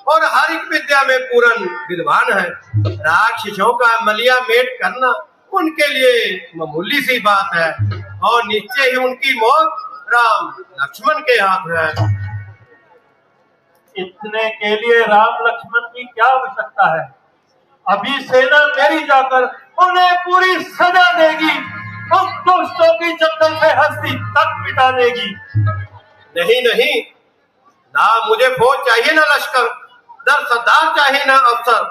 और हर एक विद्या में पूर्ण विद्वान है। राक्षसों का मलिया मेट करना उनके लिए मामूली सी बात है और निश्चय ही उनकी मौत राम लक्ष्मण के हाथ है। इतने के लिए राम लक्ष्मण की क्या आवश्यकता है? अभी सेना मेरी जाकर उन्हें पूरी सजा देगी, उन दुष्टों की जंगल से हस्ती तक मिटा देगी। नहीं नहीं, ना मुझे फौज चाहिए ना लश्कर, ना सरदार चाहिए ना अफसर।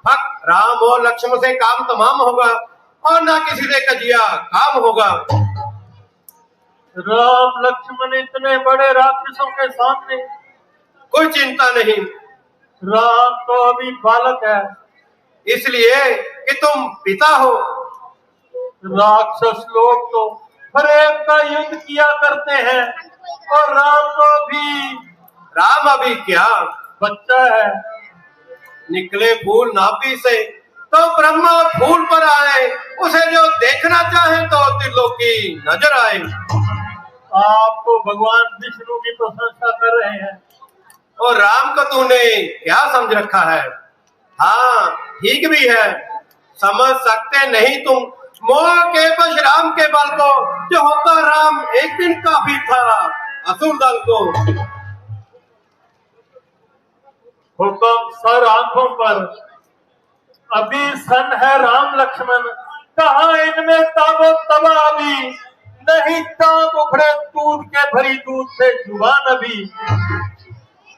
हक राम और लक्ष्मण से काम तमाम होगा और ना किसी से कजिया काम होगा। राम लक्ष्मण इतने बड़े राक्षसों के सामने कोई चिंता नहीं। राम तो अभी बालक है, इसलिए कि तुम पिता हो। राक्षस लोग तो प्रेम का युद्ध किया करते हैं और राम अभी क्या बच्चा है। निकले फूल नाभि से तो ब्रह्मा फूल पर आए, उसे जो देखना चाहे तो दिलों की नजर आए। आप तो भगवान विष्णु की प्रशंसा कर रहे हैं और राम को तूने क्या समझ रखा है? हाँ ठीक भी है, समझ सकते नहीं तुम मोह के बश राम के बल को। जो होता राम एक दिन काफी था असुर दल को। हुक्म सर आंखों पर, अभी सन है राम लक्ष्मण, कहाँ इनमें ताबो तबा अभी। नहीं टांग उखड़े दूध के भरी दूध से जुबान अभी।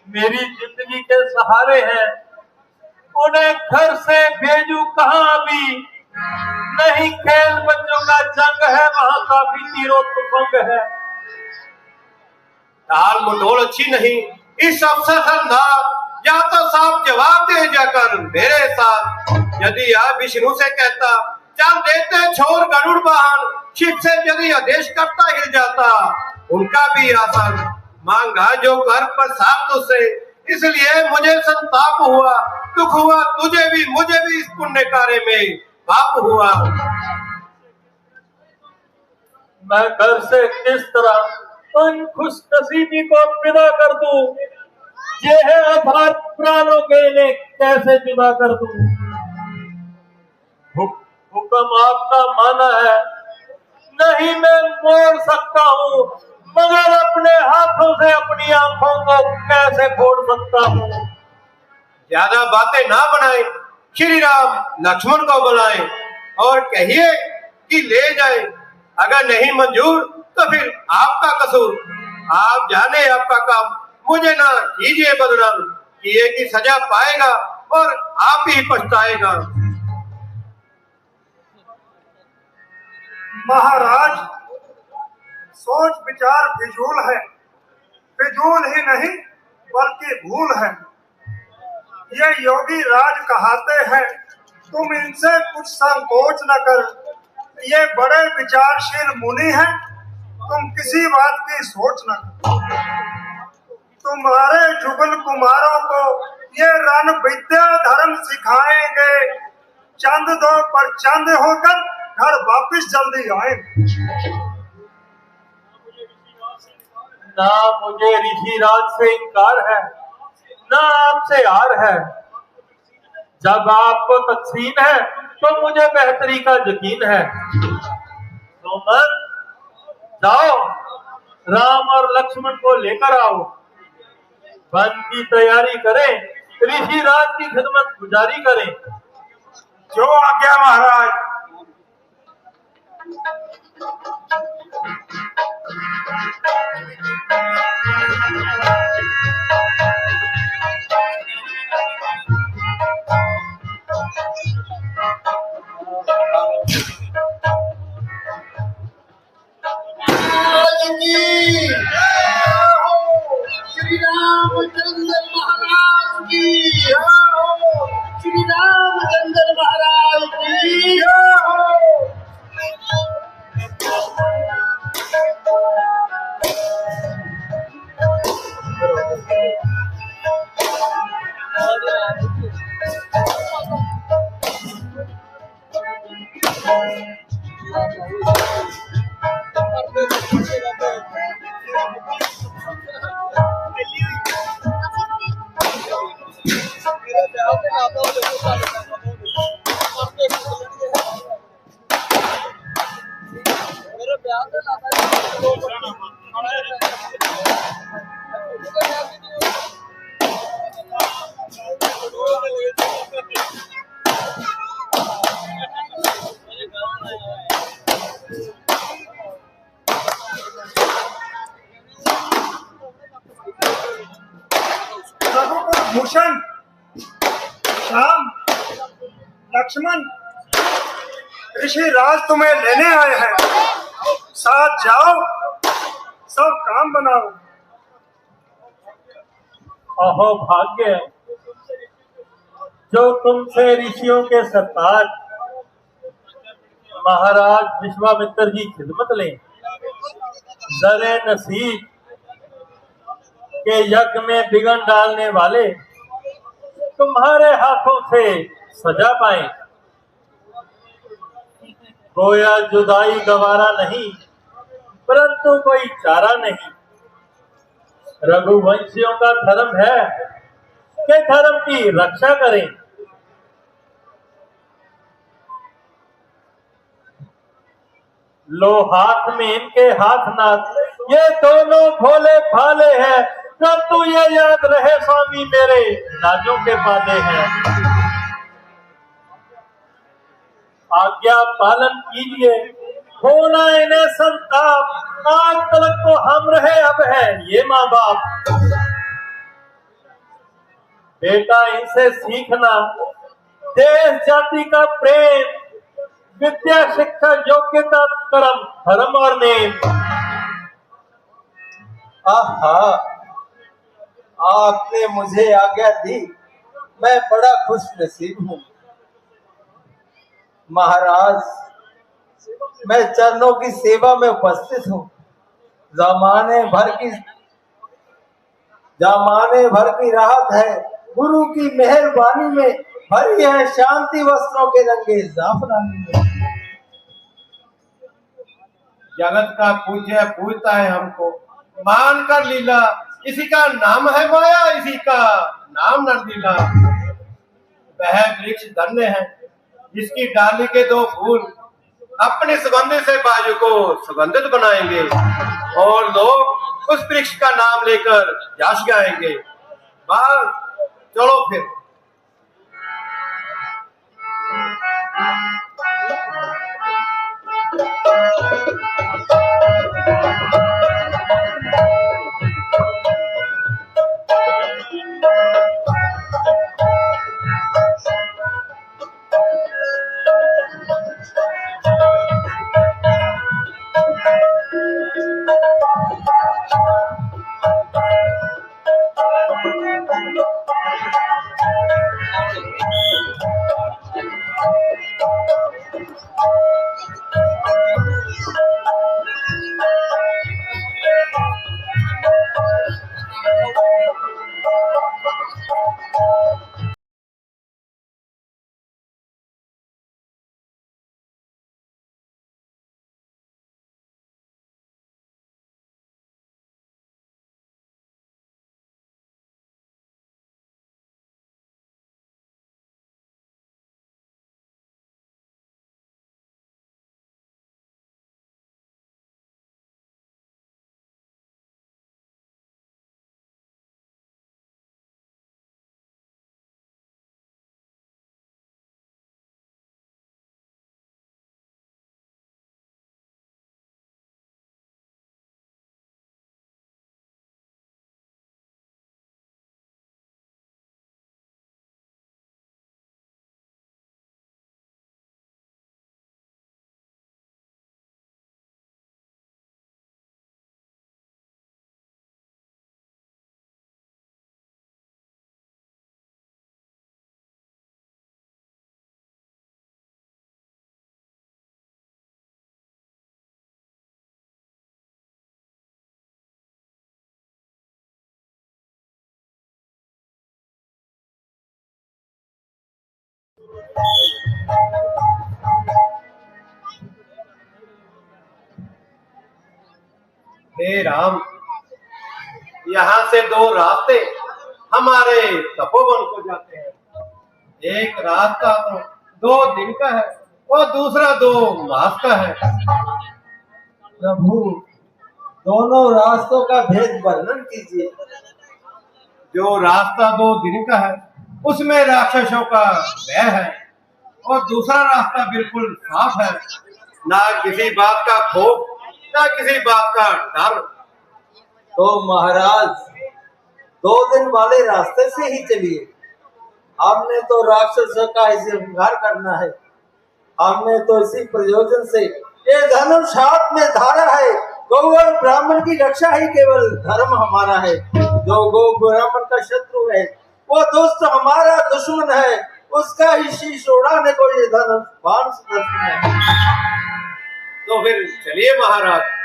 मेरी जिंदगी के सहारे हैं, उन्हें घर से भेजू कहाँ अभी। नहीं खेल बच्चों का जंग है, वहां काफी तीरों तुफंग है। टाल मटोल अच्छी नहीं इस अफसर हरनार, या तो साफ जवाब दे जाकर मेरे साथ। यदि आप विष्णु से कहता चल देते छोड़ गरुड़ वाहन, शिव से यदि आदेश करता हिल जाता उनका भी आसन। मांगा जो कर पर साफ तुझसे, इसलिए मुझे संताप हुआ, दुख हुआ तुझे भी मुझे भी इस पुण्य कार्य में पाप हुआ। मैं घर से किस तरह उन खुश नसीबी को विदा कर दूं, ये है आधार प्राणों के लिए कैसे जुदा कर दूं। हुक्म आपका माना है, नहीं मैं मोड़ सकता हूँ, मगर अपने हाथों से अपनी आंखों को कैसे फोड़ सकता हूँ। ज्यादा बातें ना बनाए, श्री राम लक्ष्मण को बुलाएं और कहिए कि ले जाए। अगर नहीं मंजूर तो फिर आपका कसूर, आप जाने आपका काम, मुझे ना कीजिए बदनाम। किए की सजा पाएगा और आप ही पछताएगा। महाराज सोच विचार फिजूल है, फिजूल ही नहीं बल्कि भूल है। ये योगी राज कहाते हैं, तुम इनसे कुछ संकोच न कर। ये बड़े विचारशील मुनि हैं, तुम किसी बात की सोच न कर। तुम्हारे जुगल कुमारों को ये रण विद्या धर्म सिखाएंगे, चंद दो पर चंद होकर घर वापिस जल्दी आए। ना मुझे ऋषिराज से इनकार है, ना आपसे हार है। जब आपको तकसीन है तो मुझे बेहतरी का यकीन है। तो मन जाओ, राम और लक्ष्मण को लेकर आओ, वन की तैयारी करें, ऋषिराज की खिदमत गुजारी करें। जो आज्ञा महाराज। श्री रामचंद्र महाराज की, श्री रामचंद्र महाराज की। भूषण, श्याम, लक्ष्मण, ऋषि राज तुम्हें लेने आए हैं। साथ जाओ, सब काम बनाओ। अहो भाग्य जो तुमसे ऋषियों के सरताज महाराज विश्वामित्र जी खिदमत लें। जरे नसीब के यज्ञ में बिगन डालने वाले तुम्हारे हाथों से सजा पाए। गोया जुदाई गवारा नहीं, परंतु कोई चारा नहीं। रघुवंशियों का धर्म है कि धर्म की रक्षा करें। लो हाथ में इनके हाथ नाथ, ये दोनों भोले भाले हैं, परंतु ये याद रहे स्वामी मेरे नाजों के पाले हैं। आज्ञा पालन कीजिए, होना इन्हें संताप। आज तक तो हम रहे, अब है ये माँ बाप। बेटा इनसे सीखना देश जाति का प्रेम, विद्या, शिक्षा, योग्यता, कर्म, धर्म और नेम। आहा, आपने मुझे आज्ञा दी, मैं बड़ा खुश नसीब हूँ। महाराज, मैं चरणों की सेवा में उपस्थित हूँ। जमाने भर की राहत है, गुरु की मेहरबानी में भरी है शांति वस्त्रों के रंगे जाफरानी में। जगत का पूज्य पूजता है हमको, मान कर लीला, इसी का नाम है माया, इसी का नाम नरलीला। वह वृक्ष धन्य है जिसकी डाली के 2 फूल अपनी सुगंध से बाजू को सुगंधित बनाएंगे और लोग उस वृक्ष का नाम लेकर यश गाएंगे। बस चलो फिर। हे राम, यहाँ से 2 रास्ते हमारे तपोवन को जाते हैं। एक रास्ता तो 2 दिन का है और दूसरा 2 मास का है। प्रभु, दोनों रास्तों का भेद वर्णन कीजिए। जो रास्ता 2 दिन का है उसमें राक्षसों का भय है और दूसरा रास्ता बिल्कुल साफ है, ना किसी बात का खौफ, ना किसी बात का डर। तो महाराज, 2 दिन वाले रास्ते से ही चलिए। हमने तो राक्षसों का ही संहार करना है। हमने तो इसी प्रयोजन से ये धनुष हाथ में धारा है। गौ और ब्राह्मण की रक्षा ही केवल धर्म हमारा है। जो गौ ब्राह्मण का शत्रु है वो दुष्ट हमारा दुश्मन है। उसका ही शीश उड़ाने को ये धनुष बाण सुदर्शन है। तो फिर चलिए महाराज।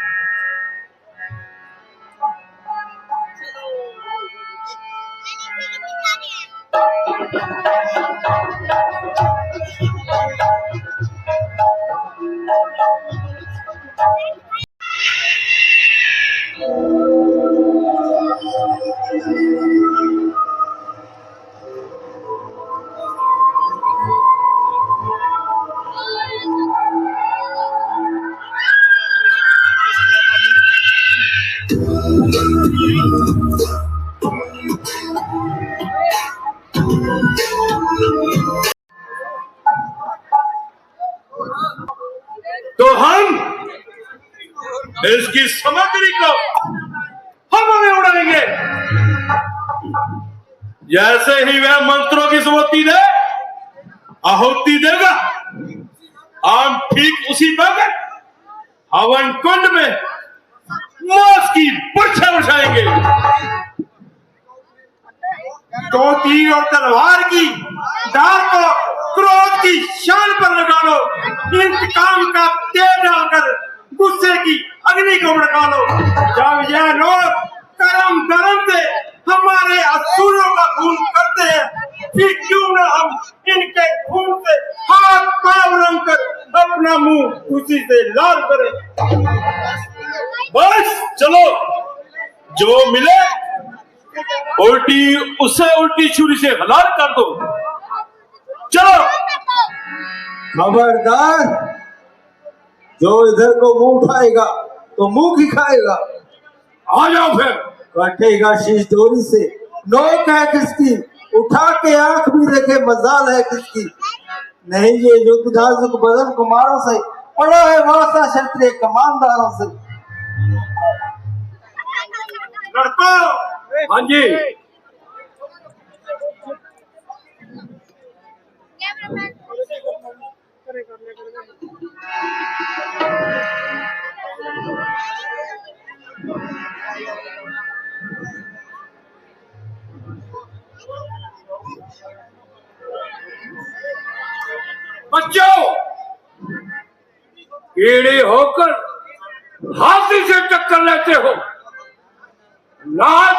तो हम इसकी सामग्री को हम हमें उड़ाएंगे। जैसे ही वह मंत्रों की सम्मति दे, आहुति देगा, हम ठीक उसी वक्त हवन कुंड में मौत की बरछा उठाएंगे। तो तीर और तलवार की धार को क्रोध की शान पर लगा लो। इंतकाम का तेल डालकर गुस्से की अग्नि को भड़का लो। जब यह लोग करम धर्म से हमारे असुरों का खून करते हैं, फिर क्यों न हम इनके खून से हाथ पांव रंग कर अपना मुंह उसी से लाल करें। बस चलो, जो मिले उल्टी उसे उल्टी छुरी से हलाल कर दो। चलो। खबरदार, जो इधर को मुंह उठाएगा तो मुंह की खाएगा। आ जाओ फिर। काटेगा शीश डोरी से, नोक है किसकी, उठा के आंख भी देखे मजाल है किसकी। नहीं ये युद्ध नाजुक बदन कुमारों से, पड़ा है वास्ता क्षत्रिय कमानदारों से। लड़कों, हाँ जी। बच्चों, कीड़े होकर हाथी से टक्कर लेते हो, लात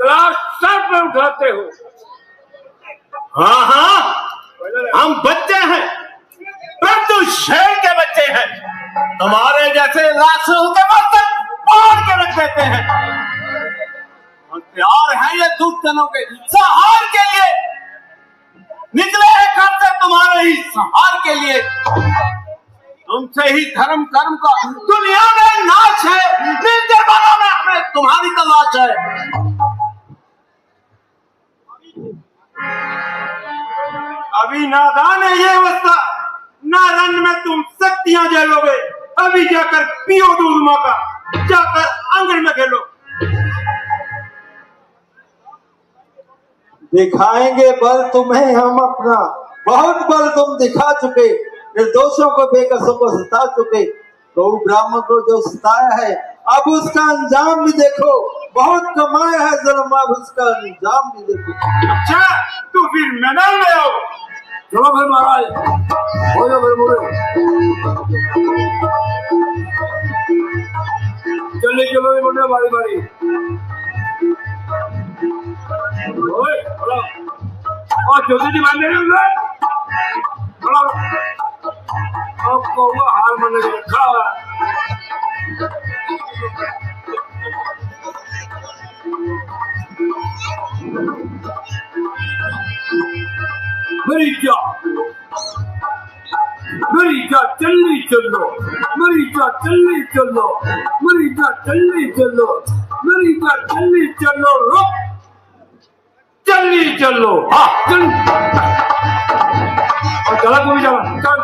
क्लास सर पे उठाते हो। हाँ हाँ, हम बच्चे हैं, परंतु शेर के बच्चे हैं। तुम्हारे जैसे राक्षसों के बर्तन पाड़ के रख देते हैं। हथियार हैं ये दुष्टों के संहार के लिए, निकले हैं घर से तुम्हारे ही संहार के लिए। तुमसे ही धर्म कर्म का दुनिया में नाश है, निर्देवानों में हमें तुम्हारी तलाश है। अभी नादान है ये अवस्था, नारन में तुम शक्तियां झेलोगे। अभी जाकर पियो दूध माँ का, जाकर आंगन में खेलो। दिखाएंगे बल तुम्हें हम अपना, बहुत बल तुम दिखा चुके। निर्दोषों को बेकसों को सता चुके। तो ब्राह्मण को जो सताया है, अब उसका अंजाम भी देखो। बहुत कमाया है जुल्म, अब उसका अंजाम भी देखो। अच्छा, तो फिर मैदान में आओ। चलो फिर महाराज, हो जाओ फिर बोले। चलिए चलो ये बोले बारी बारी। ओए बोलो, और ज्योति जी मान लेंगे बोलो। आपको वो हार मानने के रखा हुआ है। मरीजा मरीजा चलनी चलो, मरीजा चलनी चलो, मरीजा चलनी चलो, मरीजा चलनी चलो, रुक चलनी चलो। हाँ चल, और चला तू भी चला, चल।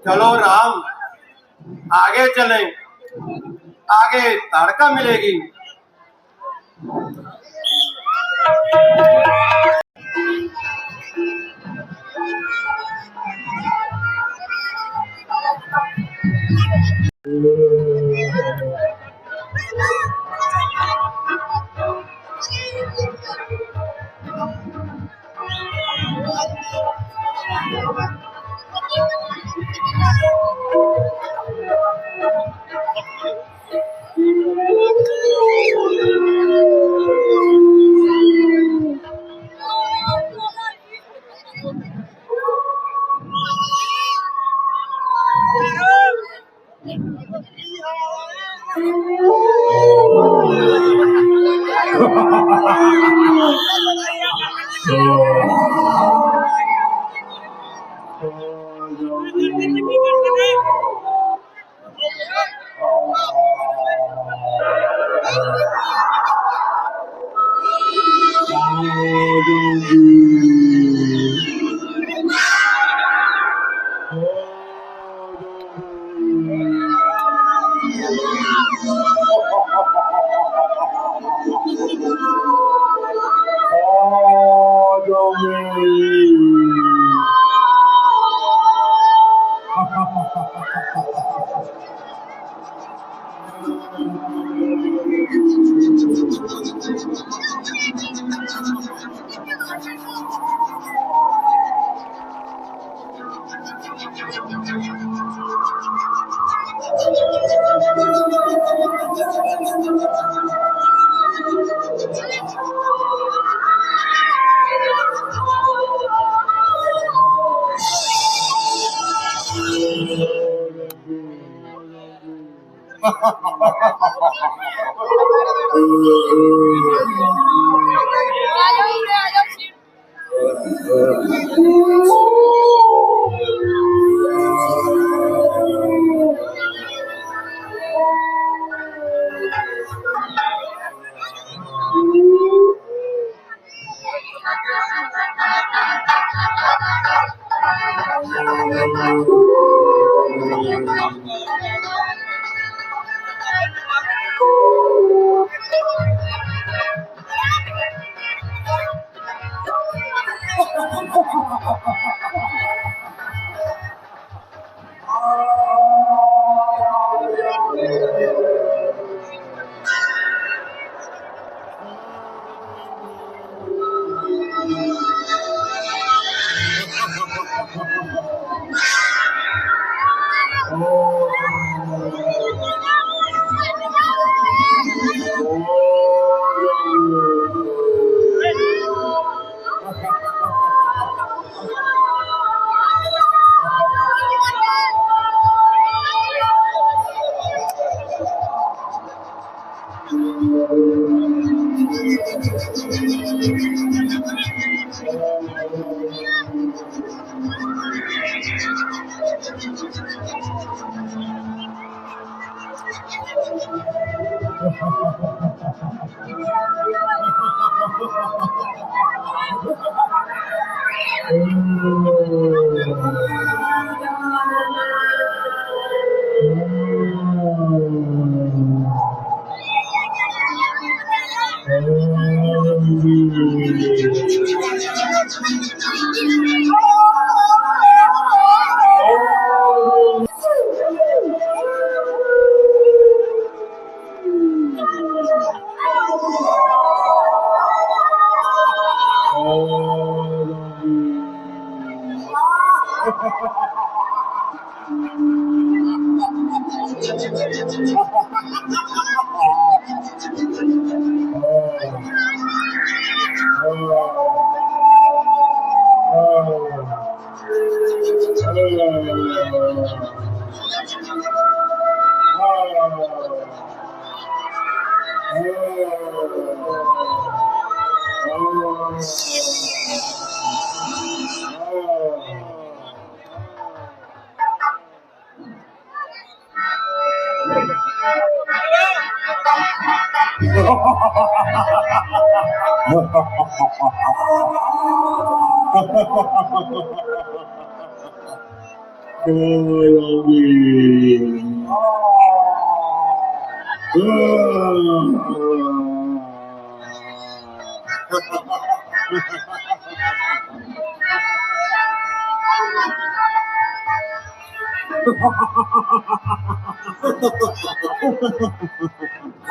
चलो राम, आगे चलें, आगे ताड़का मिलेगी।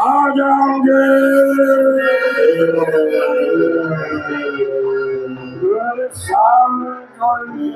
आ जाओगे मेरे सामने कोई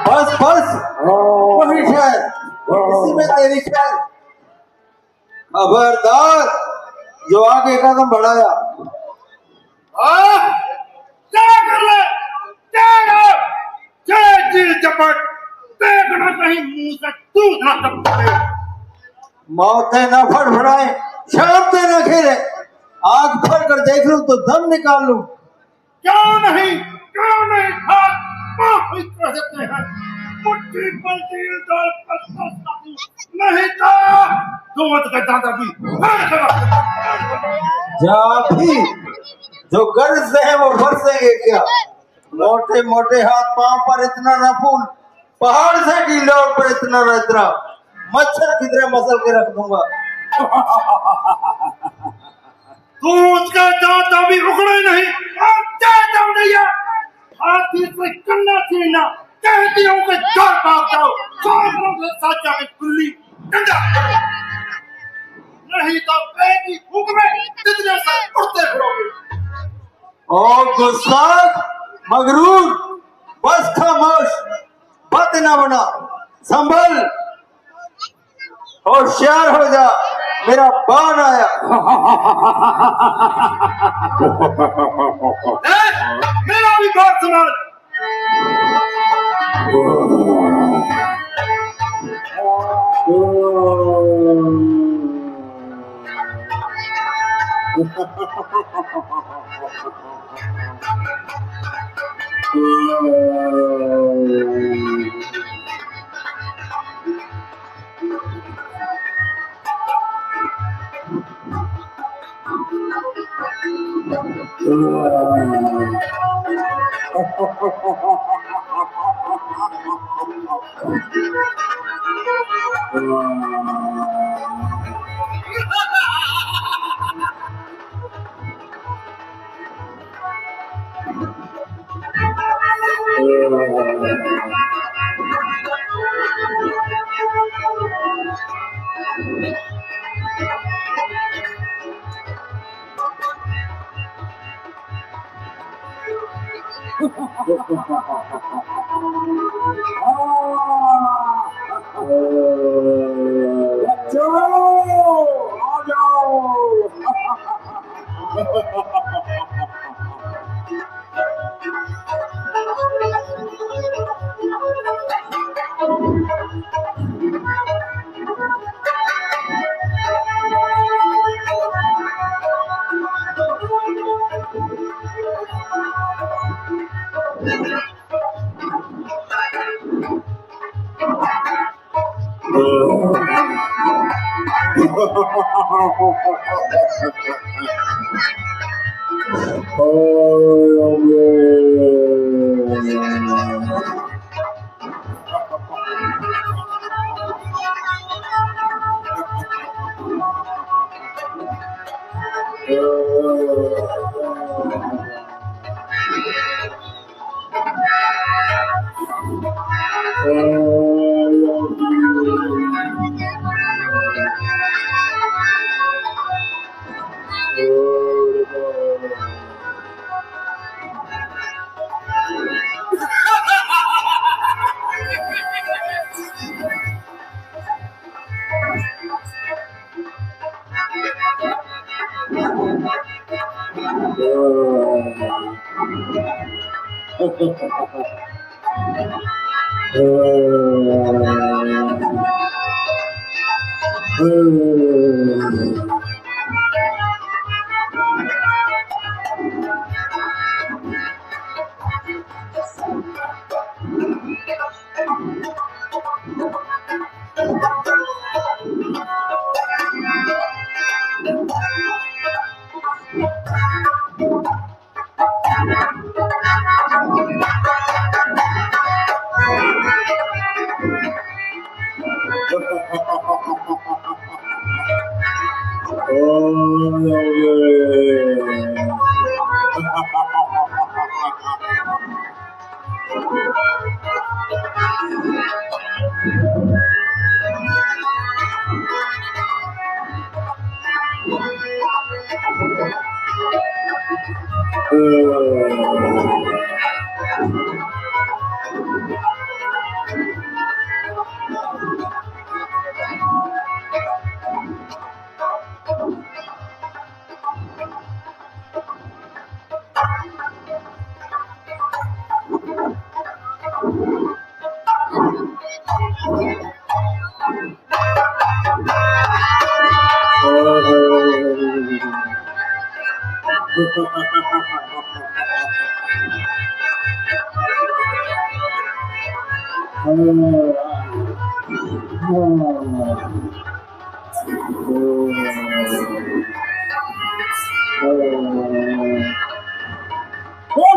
बस बस वही शहर, इसी में तेरी शहर। खबरदार जो आगे कदम बढ़ाया। क्या कर ले? चिल चपट, देखना कहीं मुंह से दूध ना टपके। मौतें न फड़फड़ाए, शराब न खेले, आग भर कर देख लूं तो दम निकाल लूं। क्यों नहीं हाथ पांव कर देते हैं, मुट्ठी पर दिल डाल नहीं तो दूध का दादा भी जा भी जो गरजते हैं वो बरसेंगे क्या। मोटे मोटे हाथ पांव पर इतना न फूल, पहाड़ से ढीलों पर इतना न इतना, मच्छर कितने मसल के रख दूंगा। दूध का दादा भी उगड़े नहीं, हाथी से कन्ना छीना, कहती हूँ कि डर भाग जाओ, साथ जाके गुल्ली डंडा, नहीं तो बेटी भूख में तितलियों से उड़ते फिरोगे। ओ गुस्ताख मगरूर, बस खामोश, बात ना बना, संभल, होशियार हो जा, मेरा बाण आया। मेरा भी बात सुना।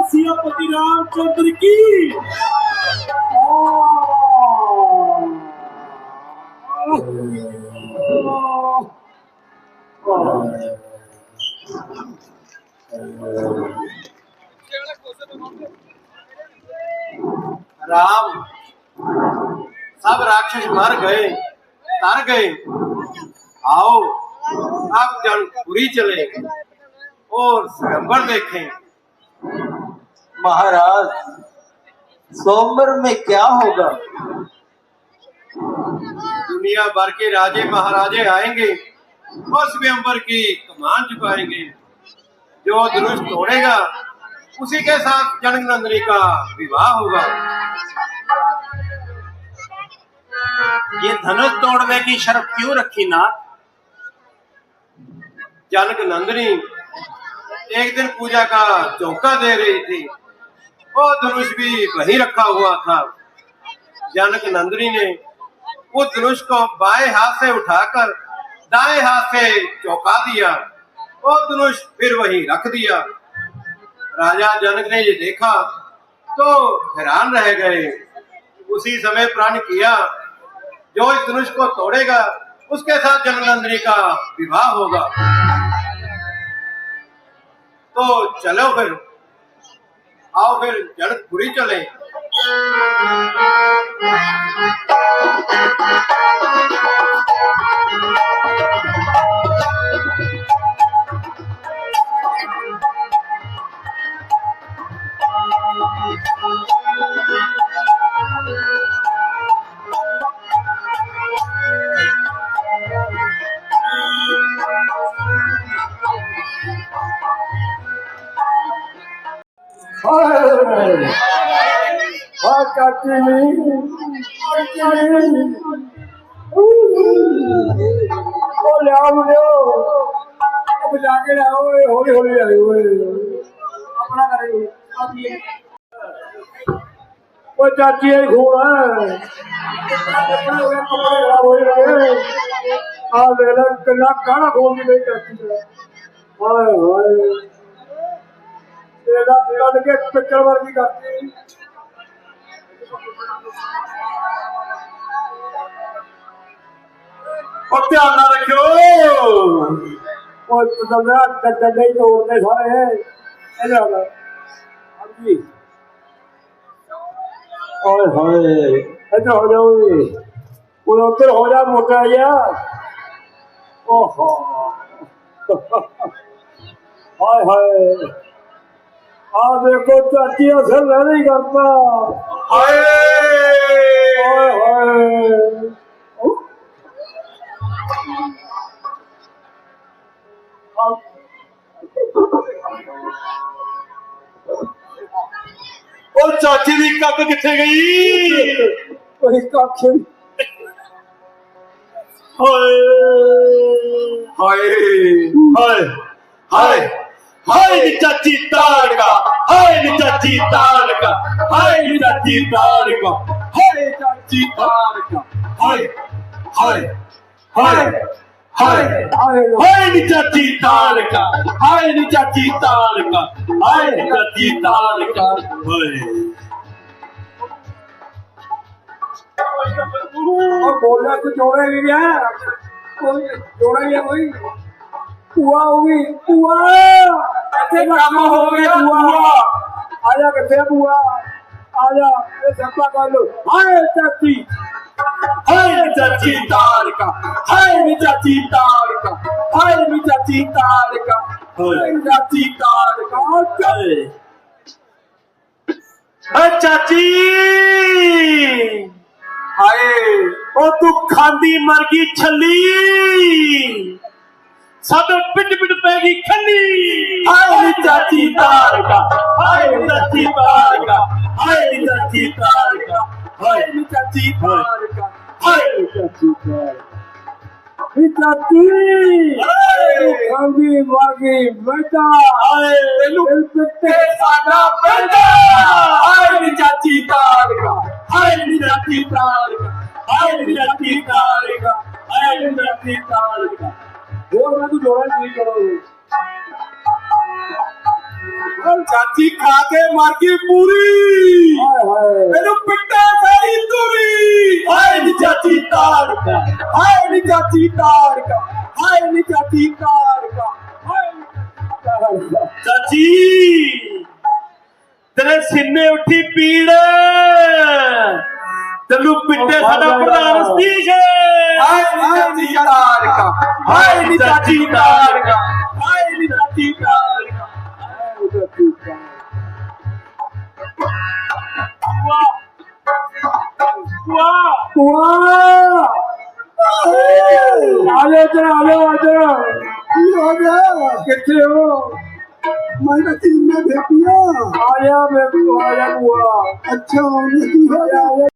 सियापति रामचंद्र की। राम, सब राक्षस मर गए, तर गए। आओ अब जनकपुरी चले और स्वयंवर देखें। महाराज, स्वयंवर में क्या होगा? दुनिया भर के राजे महाराजे आएंगे और स्वयंवर की कमान चुकाएंगे। जो धनुष तोड़ेगा उसी के साथ जनक नंदिनी का विवाह होगा। ये धनुष तोड़ने की शर्त क्यों रखी नाथ? जनक नंदिनी एक दिन पूजा का चौका दे रही थी, वो धनुष भी वहीं रखा हुआ था। जनक नंदिनी ने उस धनुष को बाएं हाथ से उठाकर दाएं हाथ से चौंका दिया और धनुष फिर वहीं रख दिया। राजा जनक ने ये देखा तो हैरान रह गए। उसी समय प्रण किया, जो इस धनुष को तोड़ेगा उसके साथ जनक नंदिनी का विवाह होगा। तो चलो फिर, आओ फिर जनकपुरी चले। जाके लाओ, हौली हौली अपना करेंगे। वो चाची है खून है, कपड़े खराब हो गए। आ मेरा किला काला खून भी नहीं चाची है। हाय हाय, तेरा कल के पिक्चर वर्गी करती। और ध्यान ना रखियो, और डंडे तोड़ने सारे हैं। जी और हाय इधर हो जाओ, उधर हो जा मोटा यार। ओहो हाय हाय, आ देखो चाची असर नहीं करता। हाय हाय हाय, और चाची दी कक किथे गई? कोई कख हाय हाय हाय हाय हाय नी चाची ताड़का, हाय नी चाची ताड़का, हाय नी चाची ताड़का, हाय चाची ताड़का, हाय हाय हाय हाय हाय नी चाची ताड़का, हाय नी चाची ताड़का, हाय नी चाची ताड़का, हाय। और बोलना कुछ जोड़ा ही नहीं है, कोई जोड़ा ही है कोई। पुआ होगी, पुआ ऐसे काम हो गया। पुआ आजा, कितने पुआ आजा, ये सबका कर लो। हाय चाची, हाय चाची ताड़का, हाय चाची ताड़का, हाय चाची ताड़का, हाय चाची ताड़का, हाय चाची। हाय ओ तू खांदी मर गई छली, सब पिट पिट पैगी खली। हाय चाची ताड़का, हाय चाची ताड़का, हाय चाची ताड़का, हाय चाची ताड़का, हाय चाची ताड़का, चाची खांदी मार्गी बेटा, दिल पिटे साडा बेटा। हाय चाची ताड़का, हाय चाची ताड़का, हाय चाची ताड़का, हाय चाची ताड़का। और मैं तो जोड़ा नहीं करूँ। चाची खा के मार की पूरी, मेनू पिट्टा सारी दूरी। हाय नी चाची ताड़का, हाय नी चाची ताड़का, हाय नी चाची ताड़का, हाय नी चाची। तेरे सीने उठी पीड़, तेनू पिट्टे साडा प्रधान स्पीच। हाय नी चाची ताड़का, हाय नी चाची ताड़का, हाय नी चाची ताड़का। आजा इधर आ गया कितने हो मैंने तीन में भेजिया आया मैं आया हुआ अच्छा होने की है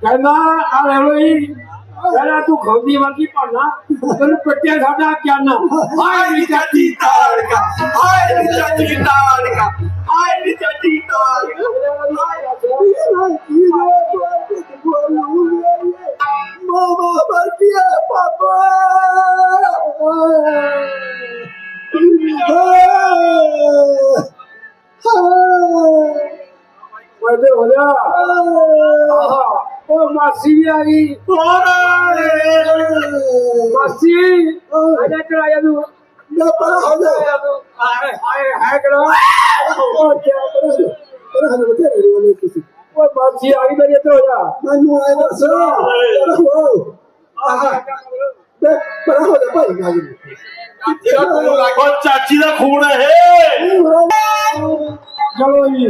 कहना अरे भाई कहना तू खोदी वर्गी पढ़ना तेरे पट्टिया साडा क्या ना हाय नीचा ताड़ का हाय नीचा ताड़ का हाय नीचा ताड़ मामा मर गया पापा मजे हो जा ओ मासी भी आ गई मासी आजा कर आया तू ना पर हो जा है करो ओ क्या करो तेरा हमें बता रही वाले किसी ओ मासी आ गई मेरी इधर हो जा मैं आया ना सर ओ बे पर हो जा भाई और चाची का खून है चलो जी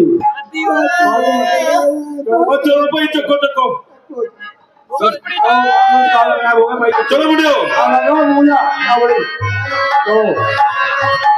चलो भाई चको चलो वीडियो चलो